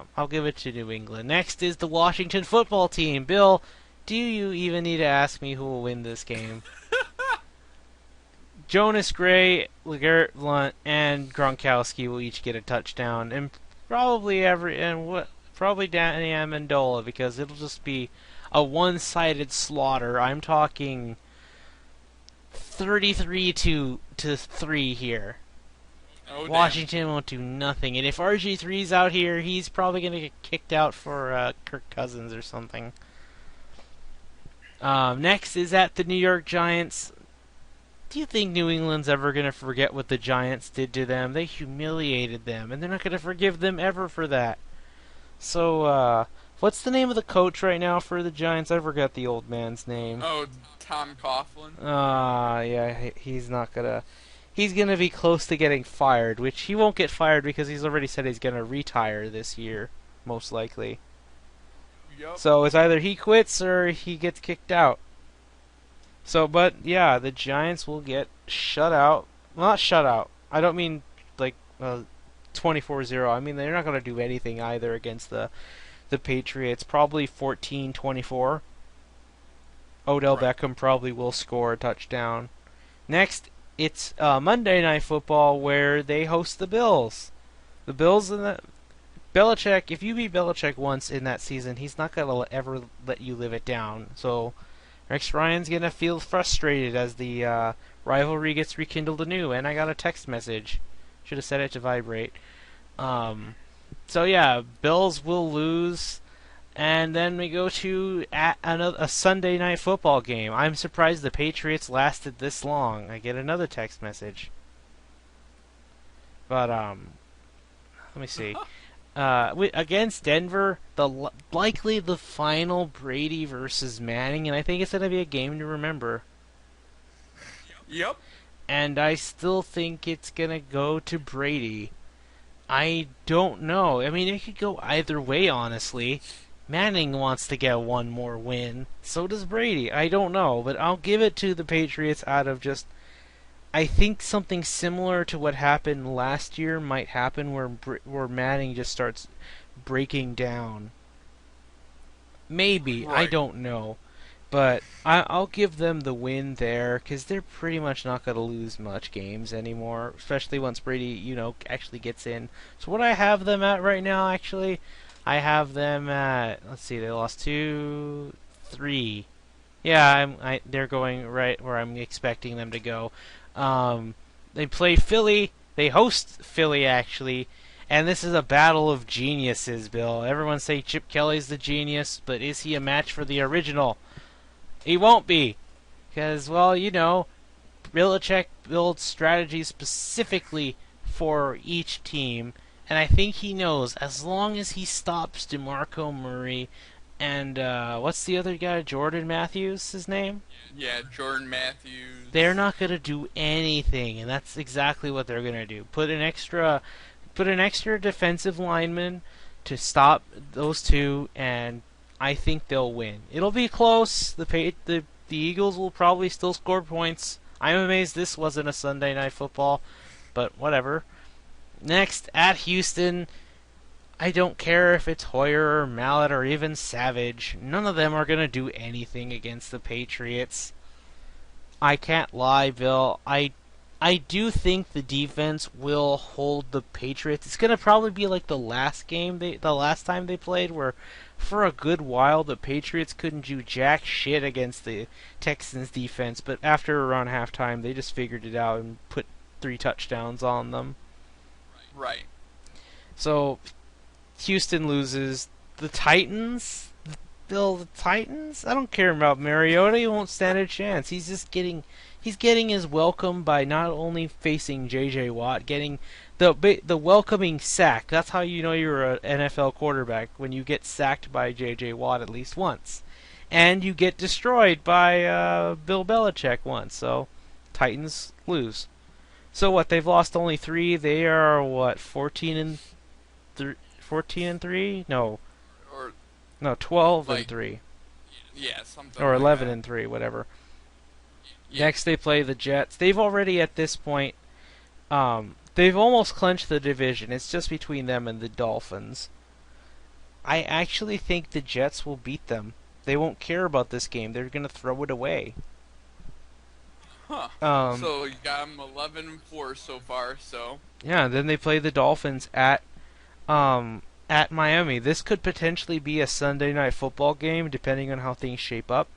New England. Next is the Washington Football Team. Bill, do you even need to ask me who will win this game? Jonas Gray, LeGarrette Blount, and Gronkowski will each get a touchdown, and probably Danny Amendola, because it'll just be a one-sided slaughter. I'm talking 33 to 3 here. Oh damn. Washington won't do nothing. And if RG3's out here, he's probably going to get kicked out for Kirk Cousins or something. Next is at the New York Giants. Do you think New England's ever going to forget what the Giants did to them? They humiliated them, and they're not going to forgive them ever for that. So, what's the name of the coach right now for the Giants? I forgot the old man's name. Oh, Tom Coughlin. Yeah, he's not gonna. He's gonna be close to getting fired, which he won't get fired because he's already said he's gonna retire this year, most likely. Yup. So it's either he quits or he gets kicked out. So, but yeah, the Giants will get shut out. Well, not shut out. I don't mean like 24-0. I mean they're not gonna do anything either against the Patriots. Probably 14-24. Odell Right. Beckham probably will score a touchdown. Next, it's Monday Night Football where they host the Bills. The Bills and the Belichick. If you beat Belichick once in that season, he's not gonna ever let you live it down. So Rex Ryan's gonna feel frustrated as the rivalry gets rekindled anew. And I got a text message. Should have set it to vibrate. So yeah, Bills will lose. And then we go to a Sunday Night Football game. I'm surprised the Patriots lasted this long. I get another text message. But let me see. Against Denver, likely the final Brady versus Manning, and I think it's gonna be a game to remember. Yep. And I still think it's gonna go to Brady. I don't know. I mean, it could go either way, honestly. Manning wants to get one more win. So does Brady. I don't know, but I'll give it to the Patriots out of just. I think something similar to what happened last year might happen, where Manning just starts breaking down. Maybe, I Right. don't know, but I'll give them the win there because they're pretty much not going to lose much games anymore, especially once Brady, actually gets in. So what I have them at right now, actually, I have them at. Let's see, they lost 2, 3. Yeah, they're going right where I'm expecting them to go. They play Philly. They host Philly actually, and this is a battle of geniuses. Bill, everyone say Chip Kelly's the genius, but is he a match for the original? He won't be, because Belichick builds strategies specifically for each team, and I think he knows as long as he stops DeMarco Murray and what's the other guy? Jordan Matthews, his name? Yeah, Jordan Matthews. They're not gonna do anything, and that's exactly what they're gonna do. Put an extra defensive lineman to stop those two, and I think they'll win. It'll be close. The Eagles will probably still score points. I'm amazed this wasn't a Sunday Night Football, but whatever. Next, at Houston, I don't care if it's Hoyer or Mallet or even Savage. None of them are going to do anything against the Patriots. I can't lie, Bill. I do think the defense will hold the Patriots. It's going to probably be like the last time they played, where for a good while the Patriots couldn't do jack shit against the Texans defense, but after around halftime they just figured it out and put 3 touchdowns on them. Right. So Houston loses. The Titans, Bill, the Titans. I don't care about Mariota. He won't stand a chance. He's getting his welcome by not only facing J.J. Watt, getting the welcoming sack. That's how you know you're an NFL quarterback, when you get sacked by J.J. Watt at least once, and you get destroyed by Bill Belichick once. So Titans lose. So what? They've lost only 3. They are what, 14-3? No, Or 12 and like 3, yeah, something or like 11 that. and 3, whatever. Yeah. Next they play the Jets. They've already at this point, they've almost clinched the division. It's just between them and the Dolphins. I actually think the Jets will beat them. They won't care about this game. They're gonna throw it away. Huh. Um, So you got them 11-4 so far. So yeah. Then they play the Dolphins at Miami. This could potentially be a Sunday Night Football game, depending on how things shape up.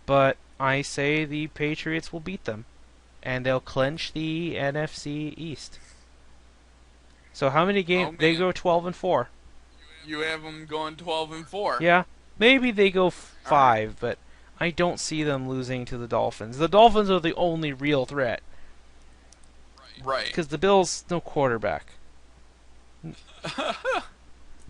But I say the Patriots will beat them, and they'll clinch the NFC East. So how many Oh games? They man, go 12-4. you have them going 12-4. Yeah, maybe they go All right, 5, but I don't see them losing to the Dolphins. The Dolphins are the only real threat right. because the Bills no quarterback.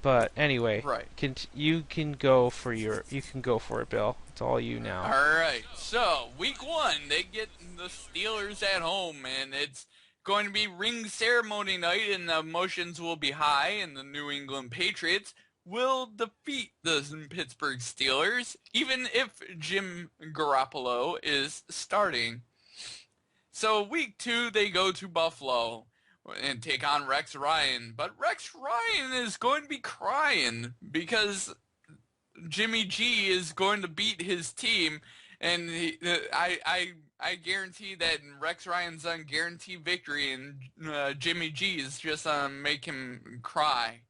But anyway, Right. you can go for it, Bill. It's all you now. All right. So, week 1, they get the Steelers at home, and it's going to be ring ceremony night, and the emotions will be high, and the New England Patriots will defeat the Pittsburgh Steelers, even if Jim Garoppolo is starting. So, week 2, they go to Buffalo and take on Rex Ryan. But Rex Ryan is going to be crying because Jimmy G is going to beat his team, and I guarantee that Rex Ryan's on guaranteed victory, and Jimmy G is just make him cry.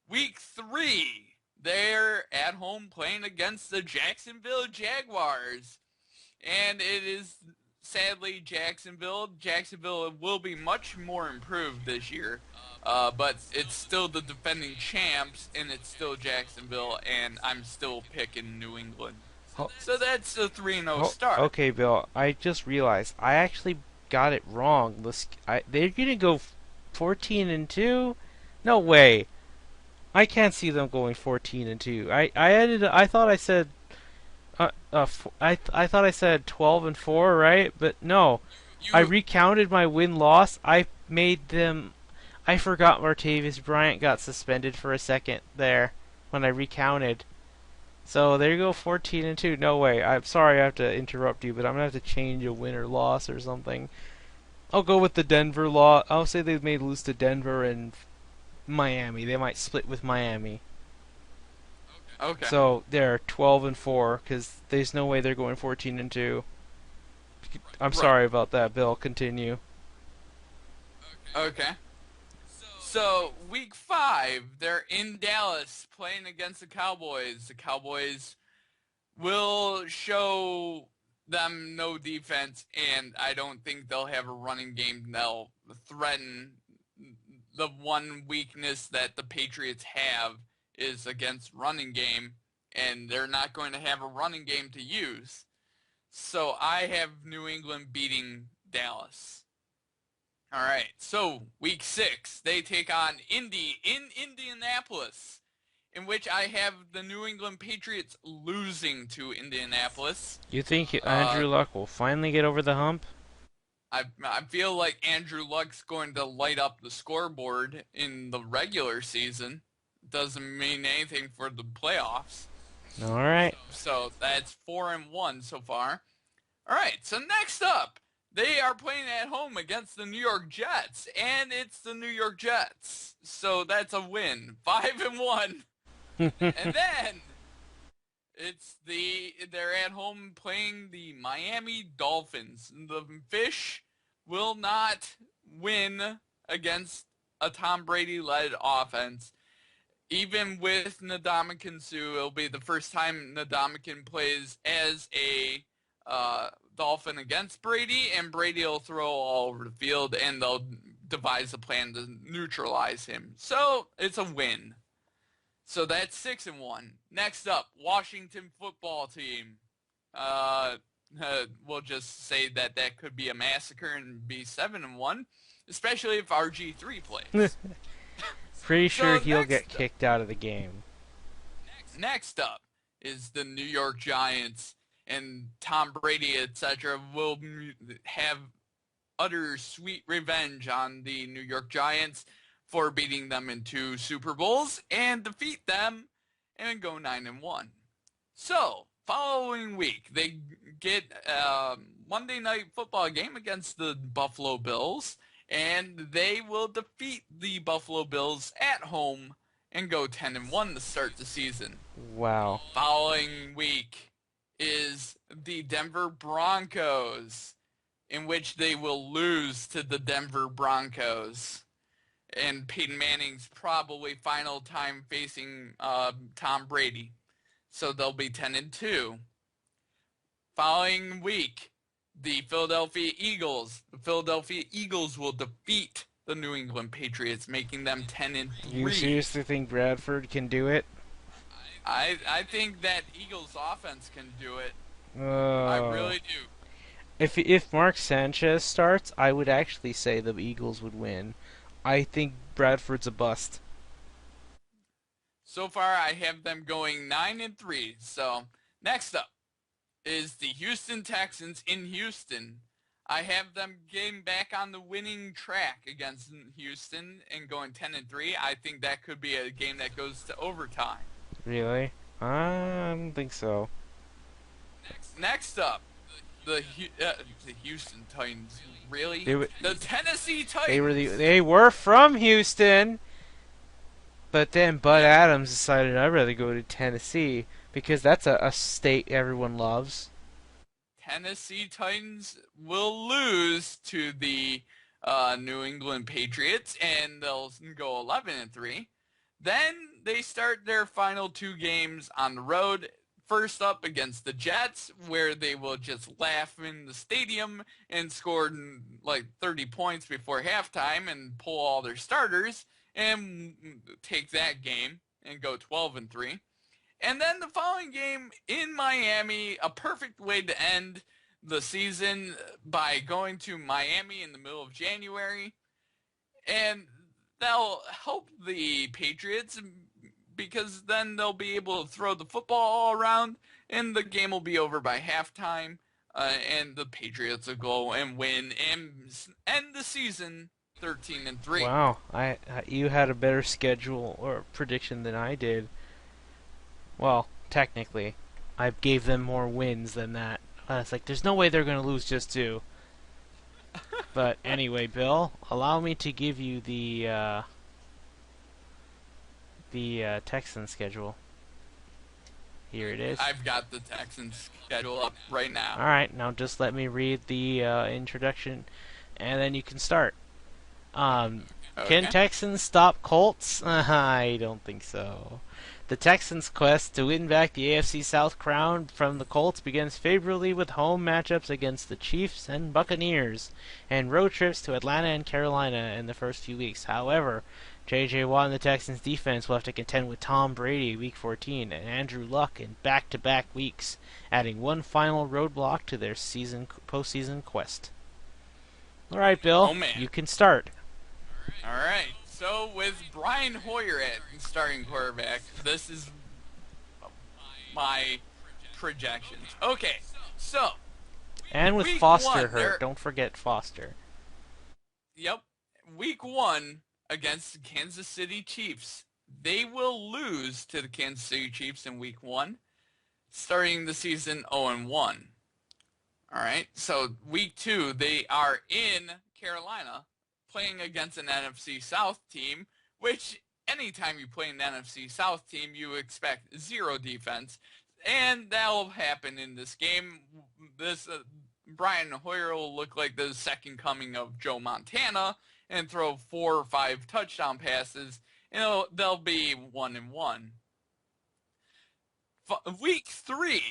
Week 3, they're at home playing against the Jacksonville Jaguars, and it is sadly Jacksonville. Jacksonville will be much more improved this year, but it's still the defending champs, and it's still Jacksonville, and I'm still picking New England. Oh, So that's a 3-0 oh, start. okay, Bill. I just realized I actually got it wrong. They're gonna go 14-2. No way. I can't see them going 14-2. I thought I said I thought I said 12-4, right? But no, I You, recounted my win loss. I made them. I forgot Martavis Bryant got suspended for a second there when I recounted. So there you go, 14-2. No way. I'm sorry I have to interrupt you, but I'm gonna have to change a win or loss or something. I'll go with the Denver law. I'll say they may lose to Denver and Miami. They might split with Miami. okay, So they're 12-4 because there's no way they're going 14-2. I'm right, sorry about that, Bill. Continue. okay. So week 5, they're in Dallas playing against the Cowboys. The Cowboys will show them no defense, and I don't think they'll have a running game. They'll threaten the one weakness that the Patriots have is against running game, and they're not going to have a running game to use. So I have New England beating Dallas. All right, so week 6, they take on Indy in Indianapolis, in which I have the New England Patriots losing to Indianapolis. You think Uh, Andrew Luck will finally get over the hump? I feel like Andrew Luck's going to light up the scoreboard in the regular season. Doesn't mean anything for the playoffs. All right. So that's 4-1 so far. All right, so next up, they are playing at home against the New York Jets, and it's the New York Jets. So that's a win, 5-1. And then they're at home playing the Miami Dolphins. The Fish will not win against a Tom Brady led offense. Even with Ndamukong Suh, it'll be the first time Ndamukong plays as a Dolphin against Brady, and Brady will throw all over the field, and they'll devise a plan to neutralize him. So it's a win. So that's 6-1. Next up, Washington Football Team. Uh, we'll just say that could be a massacre and be 7-1, especially if RG3 plays. Pretty sure So he'll get kicked out of the game. next up is the New York Giants, and Tom Brady, etc., will have utter sweet revenge on the New York Giants for beating them in 2 Super Bowls and defeat them and go 9-1. So, following week, they get a Monday Night Football game against the Buffalo Bills, and they will defeat the Buffalo Bills at home and go 10-1 to start the season. Wow. Following week is the Denver Broncos, in which they will lose to the Denver Broncos. And Peyton Manning's probably final time facing Tom Brady. So they'll be 10-2. Following week, the Philadelphia Eagles. The Philadelphia Eagles will defeat the New England Patriots, making them 10 and You 3. seriously think Bradford can do it? I think that Eagles offense can do it. I Uh, really do. if Mark Sanchez starts, I would actually say the Eagles would win. I think Bradford's a bust. So far, I have them going 9 and 3. So next up is the Houston Texans in Houston. I have them getting back on the winning track against Houston and going 10 and 3. I think that could be a game that goes to overtime. Really? I don't think so. Next up, the Houston Titans. Really? They were, The Tennessee Titans. they were from Houston, but then Bud Yep. Adams decided I'd rather go to Tennessee because that's a state everyone loves. Tennessee Titans will lose to the New England Patriots, and they'll go 11 and 3. Then they start their final two games on the road. First up against the Jets, where they will just laugh in the stadium and score like 30 points before halftime and pull all their starters and take that game and go 12 and 3. And then the following game in Miami, a perfect way to end the season by going to Miami in the middle of January. And that'll help the Patriots because then they'll be able to throw the football all around and the game will be over by halftime. And the Patriots will go and win and end the season 13 and 3. Wow, you had a better schedule or prediction than I did. Well, technically, I gave them more wins than that. It's like there's no way they're going to lose just two. But anyway, Bill, allow me to give you the Texan schedule. Here it is. I've got the Texans schedule up right now. All right, now just let me read the introduction, and then you can start. Can Okay. Texans stop Colts? I don't think so. The Texans' quest to win back the AFC South crown from the Colts begins favorably with home matchups against the Chiefs and Buccaneers, and road trips to Atlanta and Carolina in the first few weeks. However, J.J. Watt and the Texans' defense will have to contend with Tom Brady Week 14 and Andrew Luck in back-to-back weeks, adding one final roadblock to their postseason quest. All right, Bill, Oh man. you can start. All right. So with Brian Hoyer at starting quarterback, this is my projections. Okay. So And with week Foster one, hurt, don't forget Foster. yep, week one against the Kansas City Chiefs. They will lose to the Kansas City Chiefs in week one, starting the season 0 and 1. All right. So week two, they are in Carolina playing against an NFC South team, which anytime you play an NFC South team, you expect zero defense. And that'll happen in this game. This Brian Hoyer will look like the second coming of Joe Montana and throw 4 or 5 touchdown passes, and they'll be 1 and 1. Week 3,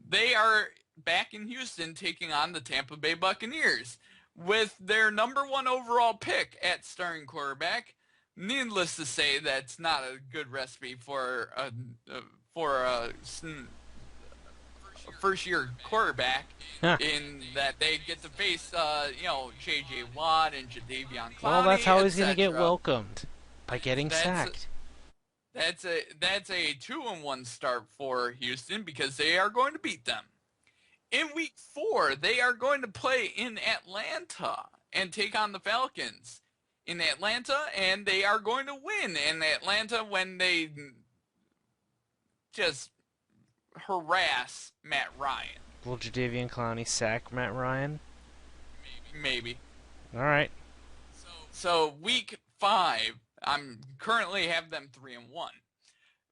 they are back in Houston taking on the Tampa Bay Buccaneers with their number 1 overall pick at starting quarterback. Needless to say, that's not a good recipe for a first-year quarterback. Huh. In that they get to face, J.J. Watt and Jadeveon Well, that's Clowney, how he's going to get etc. welcomed. By getting That's sacked. that's a 2-1 start for Houston because they are going to beat them. In week 4, they are going to play in Atlanta and take on the Falcons in Atlanta, and they are going to win in Atlanta when they just harass Matt Ryan. Will Jadeveon Clowney sack Matt Ryan? Maybe. All right. So week 5, I'm currently have them 3 and 1.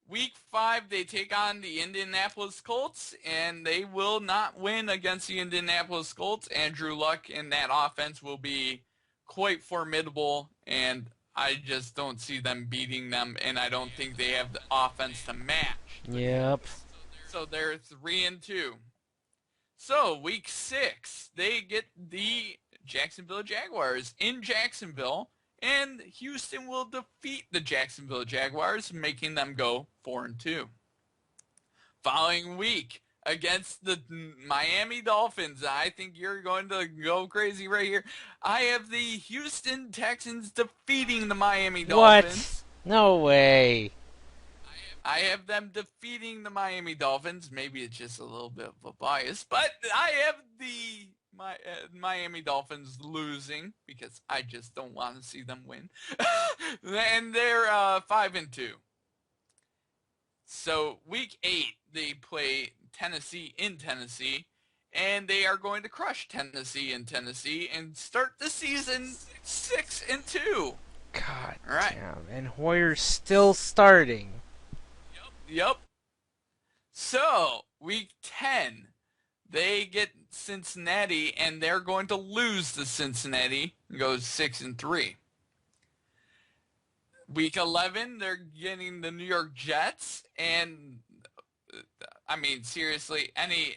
Week 5, they take on the Indianapolis Colts, and they will not win against the Indianapolis Colts. Andrew Luck in that offense will be quite formidable, and I just don't see them beating them, and I don't think they have the offense to match. Yep. So they're 3 and 2. So week 6, they get the Jacksonville Jaguars in Jacksonville, and Houston will defeat the Jacksonville Jaguars, making them go 4-2. Following week against the Miami Dolphins, I think you're going to go crazy right here. I have the Houston Texans defeating the Miami What? Dolphins. No way. I have them defeating the Miami Dolphins. Maybe it's just a little bit of a bias, but I have the Miami Dolphins losing because I just don't want to see them win. And they're 5-2. So week 8 they play Tennessee in Tennessee, and they are going to crush Tennessee in Tennessee and start the season 6-2. God All right. damn. And Hoyer's still starting. Yep. So, week 10, they get Cincinnati, and they're going to lose to Cincinnati and go 6-3. Week 11, they're getting the New York Jets, and I mean, seriously, any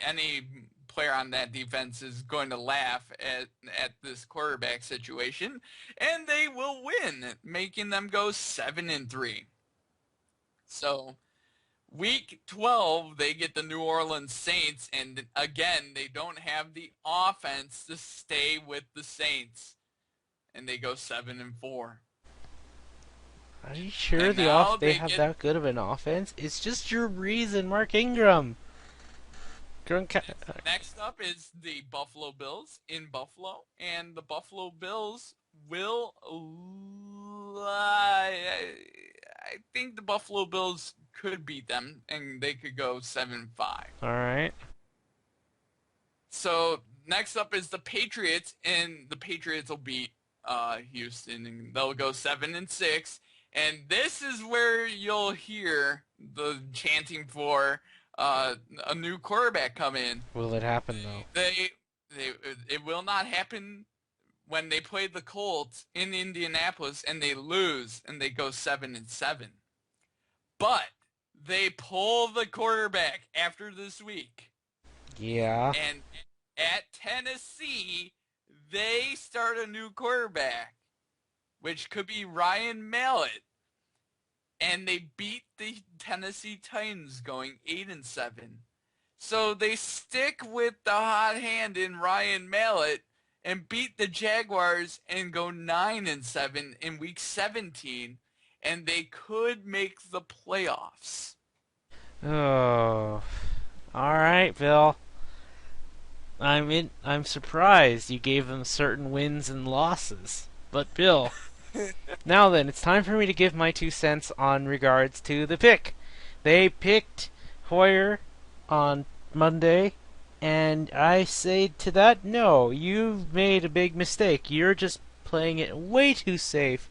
player on that defense is going to laugh at this quarterback situation, and they will win, making them go 7-3. So, week 12, they get the New Orleans Saints, and again, they don't have the offense to stay with the Saints, and they go 7-4. Are you sure And now they have that good of an offense? It's just Drew Brees and Mark Ingram. Next up is the Buffalo Bills in Buffalo, and the Buffalo Bills will. I think the Buffalo Bills could beat them, and they could go 7-5. All right. So next up is the Patriots, and the Patriots will beat Houston, and they'll go 7-6. And this is where you'll hear the chanting for a new quarterback come in. Will it happen though? It will not happen when they play the Colts in Indianapolis and they lose and they go 7-7. But they pull the quarterback after this week. Yeah. And at Tennessee, they start a new quarterback, which could be Ryan Mallett. And they beat the Tennessee Titans going 8-7. So they stick with the hot hand in Ryan Mallett and beat the Jaguars and go 9-7 in week 17. And they could make the playoffs. Oh. All right, Bill. I'm surprised you gave them certain wins and losses. But Bill, now then, it's time for me to give my 2 cents on regards to the pick. They picked Hoyer on Monday, and I say to that, no, you've made a big mistake. You're just playing it way too safe,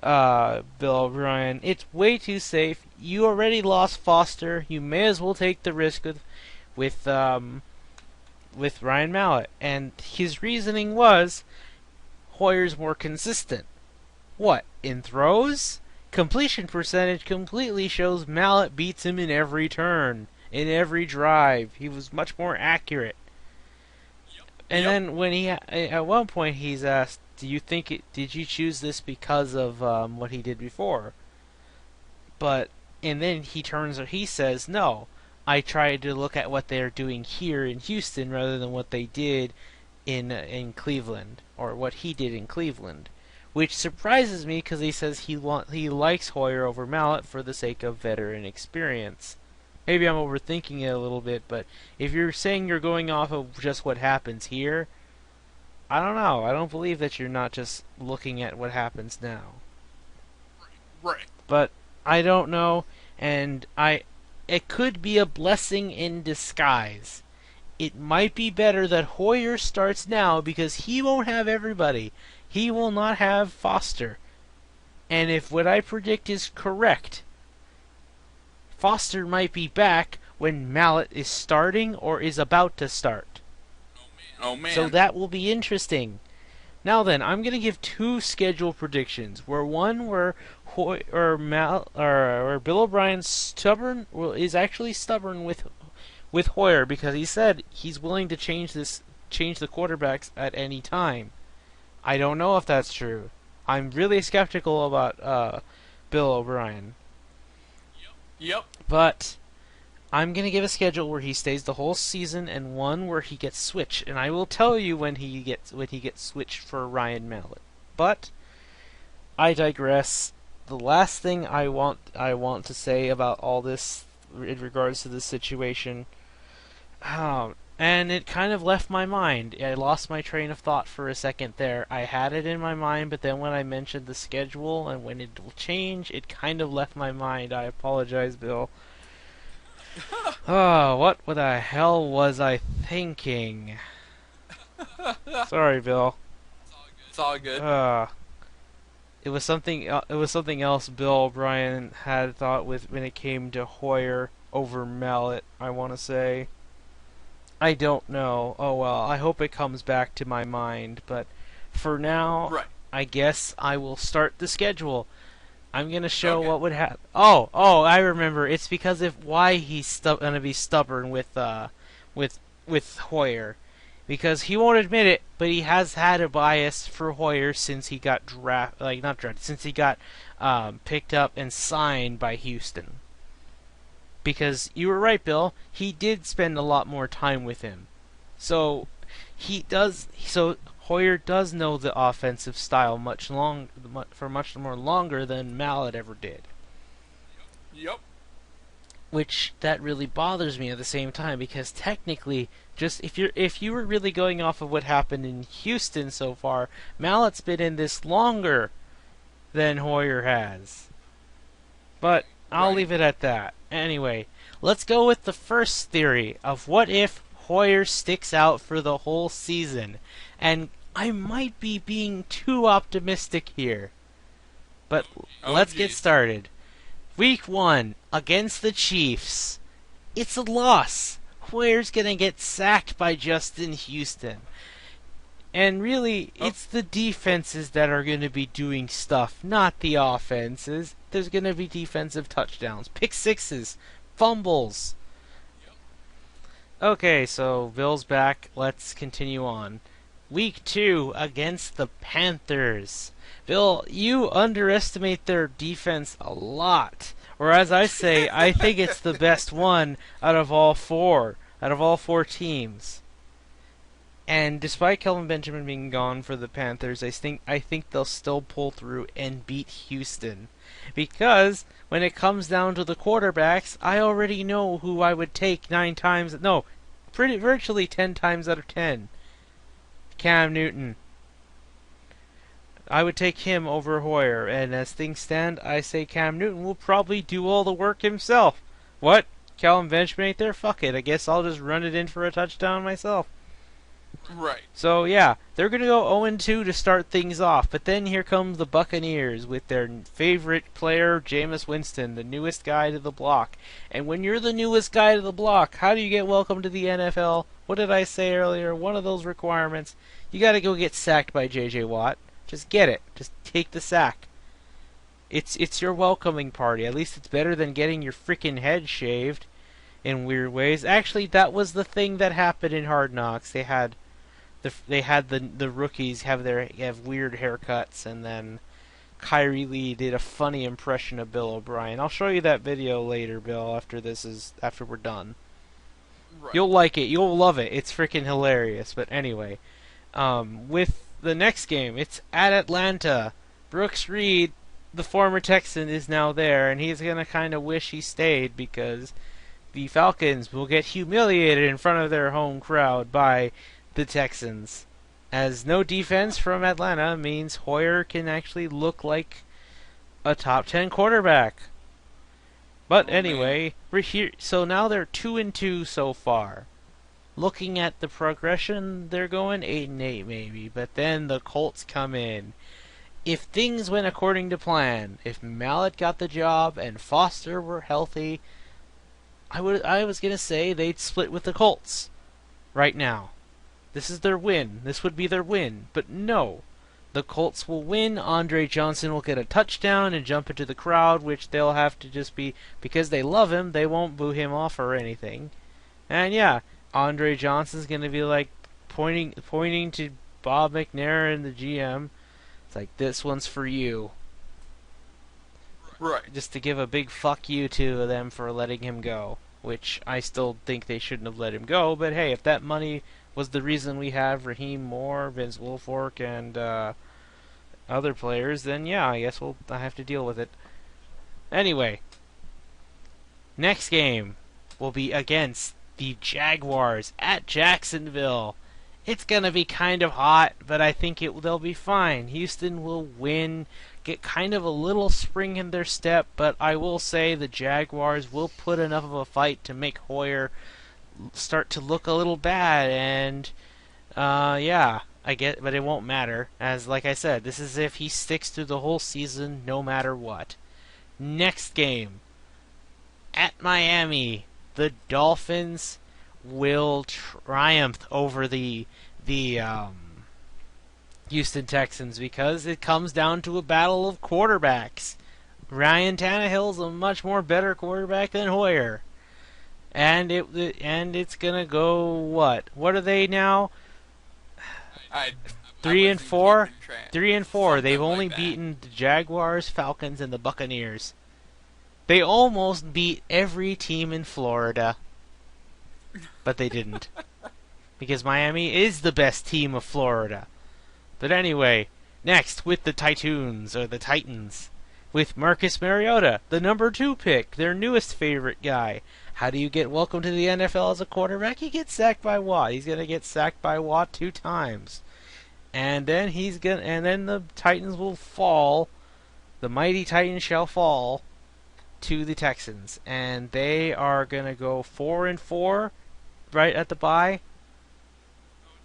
Bill O'Brien. It's way too safe. You already lost Foster. You may as well take the risk with Ryan Mallett. And his reasoning was Hoyer's more consistent. What? In throws? Completion percentage completely shows Mallett beats him in every turn, in every drive. He was much more accurate. And then when at one point he's asked, "Do you think did you choose this because of what he did before?" And then he says, "No, I tried to look at what they're doing here in Houston rather than what they did in Cleveland, or what he did in Cleveland." Which surprises me because he says he likes Hoyer over Mallett for the sake of veteran experience. Maybe I'm overthinking it a little bit, but if you're saying you're going off of just what happens here, I don't know. I don't believe that you're not just looking at what happens now. Right. But I don't know, and it could be a blessing in disguise. It might be better that Hoyer starts now because he won't have everybody. He will not have Foster. And if what I predict is correct, Foster might be back when Mallett is starting or is about to start. Oh man. So that will be interesting. Now then, I'm going to give 2 schedule predictions. Where Bill O'Brien's is actually stubborn with Hoyer because he said he's willing to change this change the quarterbacks at any time. I don't know if that's true. I'm really skeptical about Bill O'Brien. Yep. But I'm going to give a schedule where he stays the whole season and one where he gets switched. And I will tell you when he gets switched for Ryan Mallett. But I digress. The last thing I want to say about all this in regards to this situation, and it kind of left my mind. I lost my train of thought for a second there. I had it in my mind, but then when I mentioned the schedule and when it will change, it kind of left my mind. I apologize, Bill. Oh, what the hell was I thinking? Sorry, Bill. It's all good. It was something. It was something else. Bill O'Brien had thought with when it came to Hoyer over Mallett. I want to say. I don't know. Oh well. I hope it comes back to my mind. But for now, Right. I guess I will start the schedule. I'm gonna show Okay. what would happen. Oh, I remember. It's because of why he's gonna be stubborn with Hoyer, because he won't admit it, but he has had a bias for Hoyer since he got since he got picked up and signed by Houston. Because you were right, Bill. He did spend a lot more time with him, so he does. So Hoyer does know the offensive style for much more longer than Mallett ever did. Yep. Which that really bothers me at the same time, because technically, just if you were really going off of what happened in Houston so far, Mallett's been in this longer than Hoyer has. But I'll Right. leave it at that. Anyway, let's go with the first theory of what if Hoyer sticks out for the whole season. And I might be being too optimistic here. But Oh, let's get geez. started. Week 1 against the Chiefs. It's a loss. Hoyer's gonna get sacked by Justin Houston. And really, it's the defenses that are going to be doing stuff, not the offenses. There's going to be defensive touchdowns, pick sixes, fumbles. Okay, so Bill's back. Let's continue on. Week 2 against the Panthers. Bill, you underestimate their defense a lot. Or as I say, I think it's the best one out of all four teams. And despite Kelvin Benjamin being gone for the Panthers, I think they'll still pull through and beat Houston. Because when it comes down to the quarterbacks, I already know who I would take virtually 10 times out of 10. Cam Newton. I would take him over Hoyer, and as things stand, I say Cam Newton will probably do all the work himself. What? Kelvin Benjamin ain't there? Fuck it. I guess I'll just run it in for a touchdown myself. Right. So yeah, they're going to go 0-2 to start things off, but then here comes the Buccaneers with their favorite player, Jameis Winston, the newest guy to the block. And when you're the newest guy to the block, how do you get welcome to the NFL? What did I say earlier? One of those requirements, you got to go get sacked by J.J. Watt. Just get it. Just take the sack. It's your welcoming party. At least it's better than getting your freaking head shaved in weird ways. Actually, that was the thing that happened in Hard Knocks. They had the rookies have weird haircuts, and then Kyrie Lee did a funny impression of Bill O'Brien. I'll show you that video later, Bill, after we're done. Right. You'll like it. You'll love it. It's freaking hilarious. But anyway, with the next game, it's at Atlanta. Brooks Reed, the former Texan, is now there, and he's gonna kind of wish he stayed because the Falcons will get humiliated in front of their home crowd by the Texans, as no defense from Atlanta means Hoyer can actually look like a top 10 quarterback. But anyway, we're here. So now they're 2-2 so far. Looking at the progression, they're going 8-8 maybe. But then the Colts come in. If things went according to plan, if Mallett got the job and Foster were healthy, I was gonna say they'd split with the Colts right now. This is their win. This would be their win. But no. The Colts will win. Andre Johnson will get a touchdown and jump into the crowd, which they'll have to just be, because they love him, they won't boo him off or anything. And yeah, Andre Johnson's going to be like pointing to Bob McNair and the GM. It's like, this one's for you. Right. Just to give a big fuck you to them for letting him go. Which I still think they shouldn't have let him go. But hey, if that money was the reason we have Raheem Moore, Vince Wilfork, and other players, then yeah, I guess I have to deal with it. Anyway, next game will be against the Jaguars at Jacksonville. It's gonna be kind of hot, but I think they'll be fine. Houston will win, get kind of a little spring in their step, but I will say the Jaguars will put enough of a fight to make Hoyer start to look a little bad, and yeah, but it won't matter. As like I said, this is if he sticks through the whole season, no matter what. Next game at Miami, the Dolphins will triumph over the Houston Texans because it comes down to a battle of quarterbacks. Ryan Tannehill's a much more better quarterback than Hoyer, and it's gonna go what? What are they now? I 3-4. keeping track. 3-4. They've Something only like that. beaten the Jaguars, Falcons, and the Buccaneers. They almost beat every team in Florida, but they didn't. Because Miami is the best team of Florida. But anyway, next with the Titans, with Marcus Mariota, the number 2 pick, their newest favorite guy. How do you get welcome to the NFL as a quarterback? You get sacked by Watt. He's gonna get sacked by Watt 2 times. And then the Titans will fall. The mighty Titans shall fall to the Texans, and they are gonna go 4-4 right at the bye.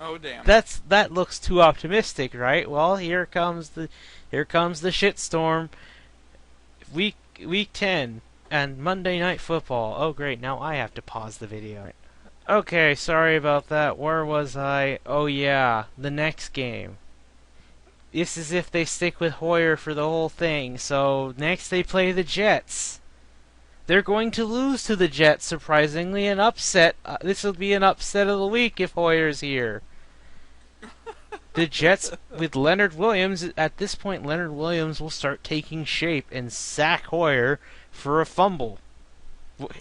Oh damn. That looks too optimistic, right? Well, here comes the shitstorm. Week 10 and Monday Night Football. Oh great, now I have to pause the video. Okay, sorry about that. Where was I? Oh yeah, the next game. This is if they stick with Hoyer for the whole thing. So next they play the Jets. They're going to lose to the Jets, surprisingly, an upset. This will be an upset of the week if Hoyer's here. The Jets, with Leonard Williams, at this point, Leonard Williams will start taking shape and sack Hoyer for a fumble.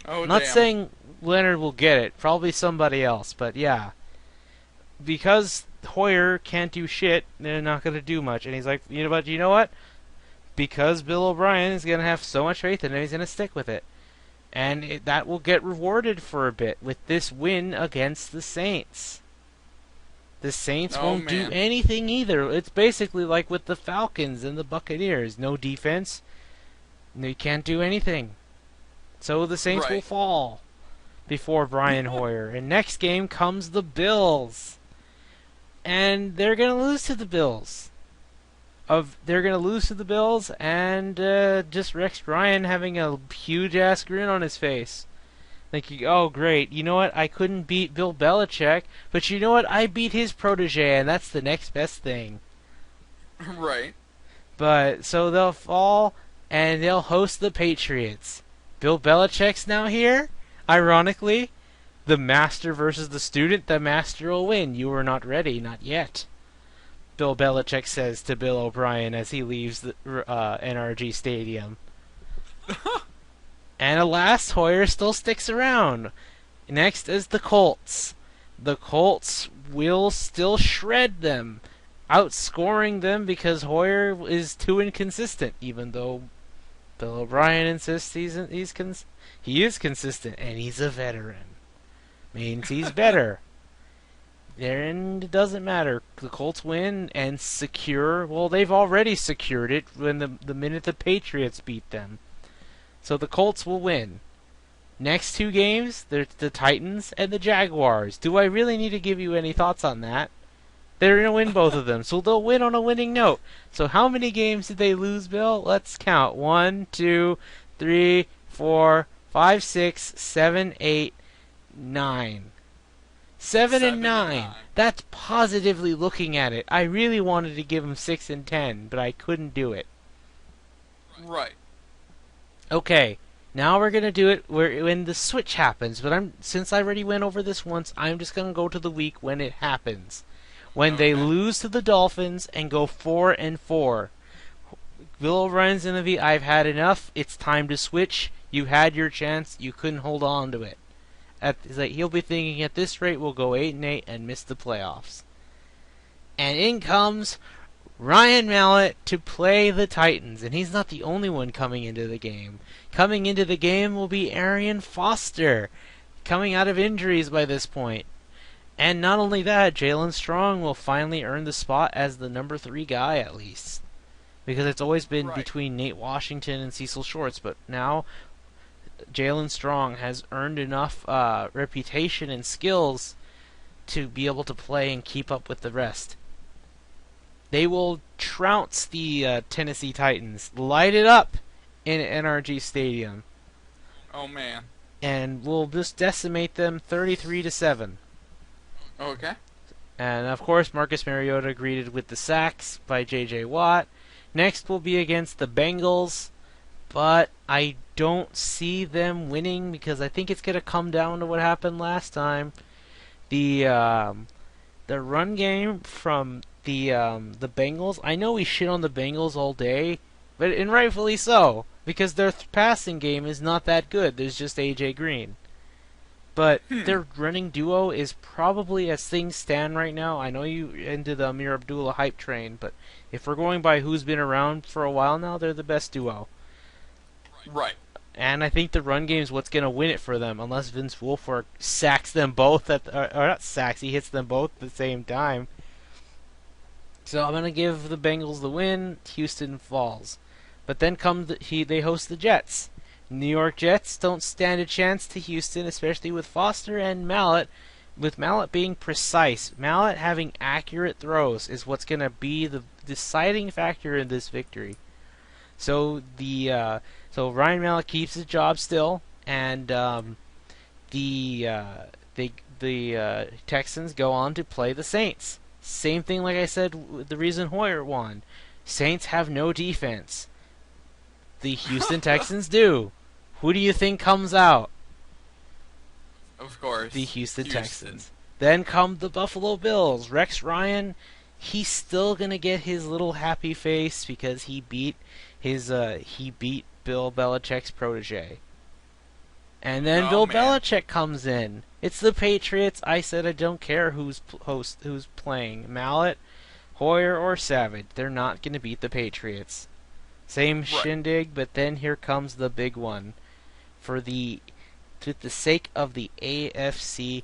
Oh Not damn. saying Leonard will get it, probably somebody else, but yeah. Because Hoyer can't do shit, they're not going to do much. And he's like, you know what? Because Bill O'Brien is going to have so much faith in him, he's going to stick with it. And that will get rewarded for a bit with this win against the Saints. The Saints won't do anything either. It's basically like with the Falcons and the Buccaneers. No defense. They can't do anything. So the Saints will fall before Brian Hoyer. And next game comes the Bills. And they're going to lose to the Bills. They're going to lose to the Bills, and just Rex Ryan having a huge-ass grin on his face. Thinking, oh, great, you know what? I couldn't beat Bill Belichick, but you know what? I beat his protege, and that's the next best thing. Right. But, so they'll fall, and they'll host the Patriots. Bill Belichick's now here, ironically. The master versus the student, the master will win. You are not ready, not yet. Bill Belichick says to Bill O'Brien as he leaves the NRG Stadium. And alas, Hoyer still sticks around. Next is the Colts. The Colts will still shred them, outscoring them because Hoyer is too inconsistent, even though Bill O'Brien insists he is consistent, and he's a veteran. Means he's better. And it doesn't matter. The Colts win and secure. Well, they've already secured it when the minute the Patriots beat them. So the Colts will win. Next 2 games, they're the Titans and the Jaguars. Do I really need to give you any thoughts on that? They're going to win both of them, so they'll win on a winning note. So how many games did they lose, Bill? Let's count. 1, 2, 3, 4, 5, 6, 7, 8, 9. 7 and 9. That's positively looking at it. I really wanted to give them 6 and 10, but I couldn't do it. Right. Okay, Now we're gonna do it when the switch happens. But since I already went over this once, I'm just gonna go to the week when it happens. When they Okay. lose to the Dolphins and go 4-4. Bill O'Brien's gonna be, I've had enough. It's time to switch. You had your chance. You couldn't hold on to it. He'll be thinking, at this rate, we'll go 8-8 and miss the playoffs. And in comes Ryan Mallett to play the Titans, and he's not the only one coming into the game. Coming into the game will be Arian Foster, coming out of injuries by this point. And not only that, Jalen Strong will finally earn the spot as the number 3 guy, at least. Because it's always been Right. between Nate Washington and Cecil Shorts, but now Jalen Strong has earned enough reputation and skills to be able to play and keep up with the rest. They will trounce the Tennessee Titans, light it up in NRG Stadium, Oh man. and will just decimate them 33-7. Okay. And of course, Marcus Mariota greeted with the sacks by J.J. Watt. Next will be against the Bengals, but I don't see them winning because I think it's going to come down to what happened last time. The run game from the Bengals. I know we shit on the Bengals all day, and rightfully so because their passing game is not that good. There's just AJ Green. But their running duo is probably, as things stand right now, I know you into the Amir Abdullah hype train, but if we're going by who's been around for a while now, they're the best duo. Right. And I think the run game is what's going to win it for them, unless Vince Wilfork sacks them both or not sacks, he hits them both at the same time. So I'm going to give the Bengals the win. Houston falls. But then they host the Jets. New York Jets don't stand a chance to Houston, especially with Foster and Mallett. With Mallett being precise, Mallett having accurate throws is what's going to be the deciding factor in this victory. So Ryan Mallett keeps his job still, and the Texans go on to play the Saints. Same thing, like I said, the reason Hoyer won. Saints have no defense. The Houston Texans do. Who do you think comes out? Of course. The Houston Texans. Then come the Buffalo Bills. Rex Ryan, he's still gonna get his little happy face because he beat Bill Belichick's protege. And then Oh, Bill man. Belichick comes in. It's the Patriots. I said I don't care who's playing, Mallett, Hoyer, or Savage. They're not gonna beat the Patriots. Same shindig, but then here comes the big one. For the sake of the AFC,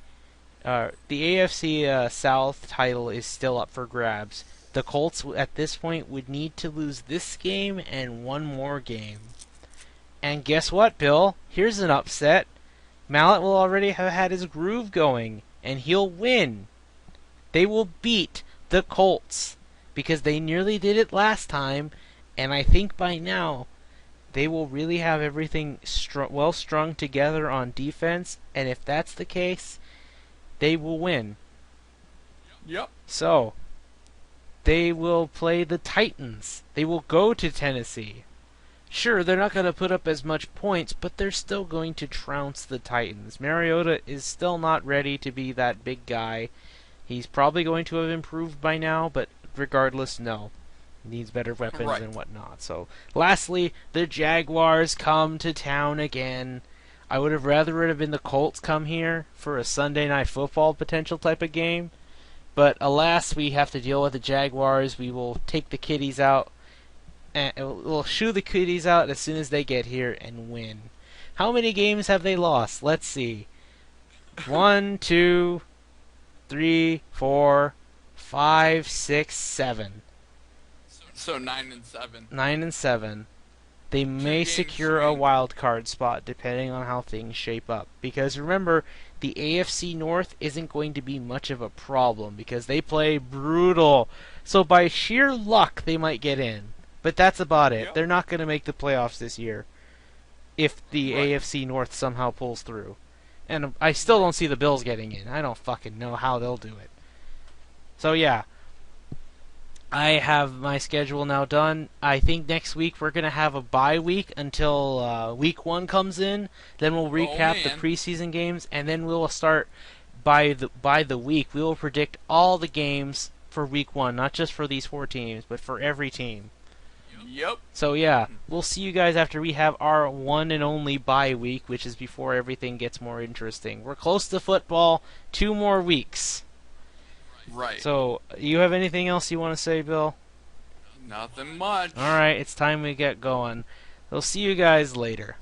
South title is still up for grabs. The Colts at this point would need to lose this game and one more game. And guess what, Bill? Here's an upset. Mallett will already have had his groove going, and he'll win. They will beat the Colts because they nearly did it last time. And I think by now, they will really have everything well strung together on defense. And if that's the case, they will win. Yep. So, they will play the Titans. They will go to Tennessee. Sure, they're not going to put up as much points, but they're still going to trounce the Titans. Mariota is still not ready to be that big guy. He's probably going to have improved by now, but regardless, no. Needs better weapons and whatnot. So, lastly, the Jaguars come to town again. I would have rather it have been the Colts come here for a Sunday Night Football potential type of game. But alas, we have to deal with the Jaguars. We will take the kiddies out. And we'll shoo the kiddies out as soon as they get here and win. How many games have they lost? Let's see. 1, 2, 3, 4, 5, 6, 7. So 9-7. 9-7. They may games secure a swing. wild card spot depending on how things shape up. Because remember, the AFC North isn't going to be much of a problem because they play brutal. So by sheer luck, they might get in. But that's about it. Yep. They're not going to make the playoffs this year if the Right. AFC North somehow pulls through. And I still don't see the Bills getting in. I don't fucking know how they'll do it. So yeah. I have my schedule now done. I think next week we're gonna have a bye week until week 1 comes in. Then we'll Oh recap the man. preseason games, and then we will start by the week. We will predict all the games for week 1, not just for these 4 teams, but for every team. Yep. So yeah, we'll see you guys after we have our one and only bye week, which is before everything gets more interesting. We're close to football, 2 more weeks. Right. So, you have anything else you want to say, Bill? Nothing much. Alright, it's time we get going. We'll see you guys later.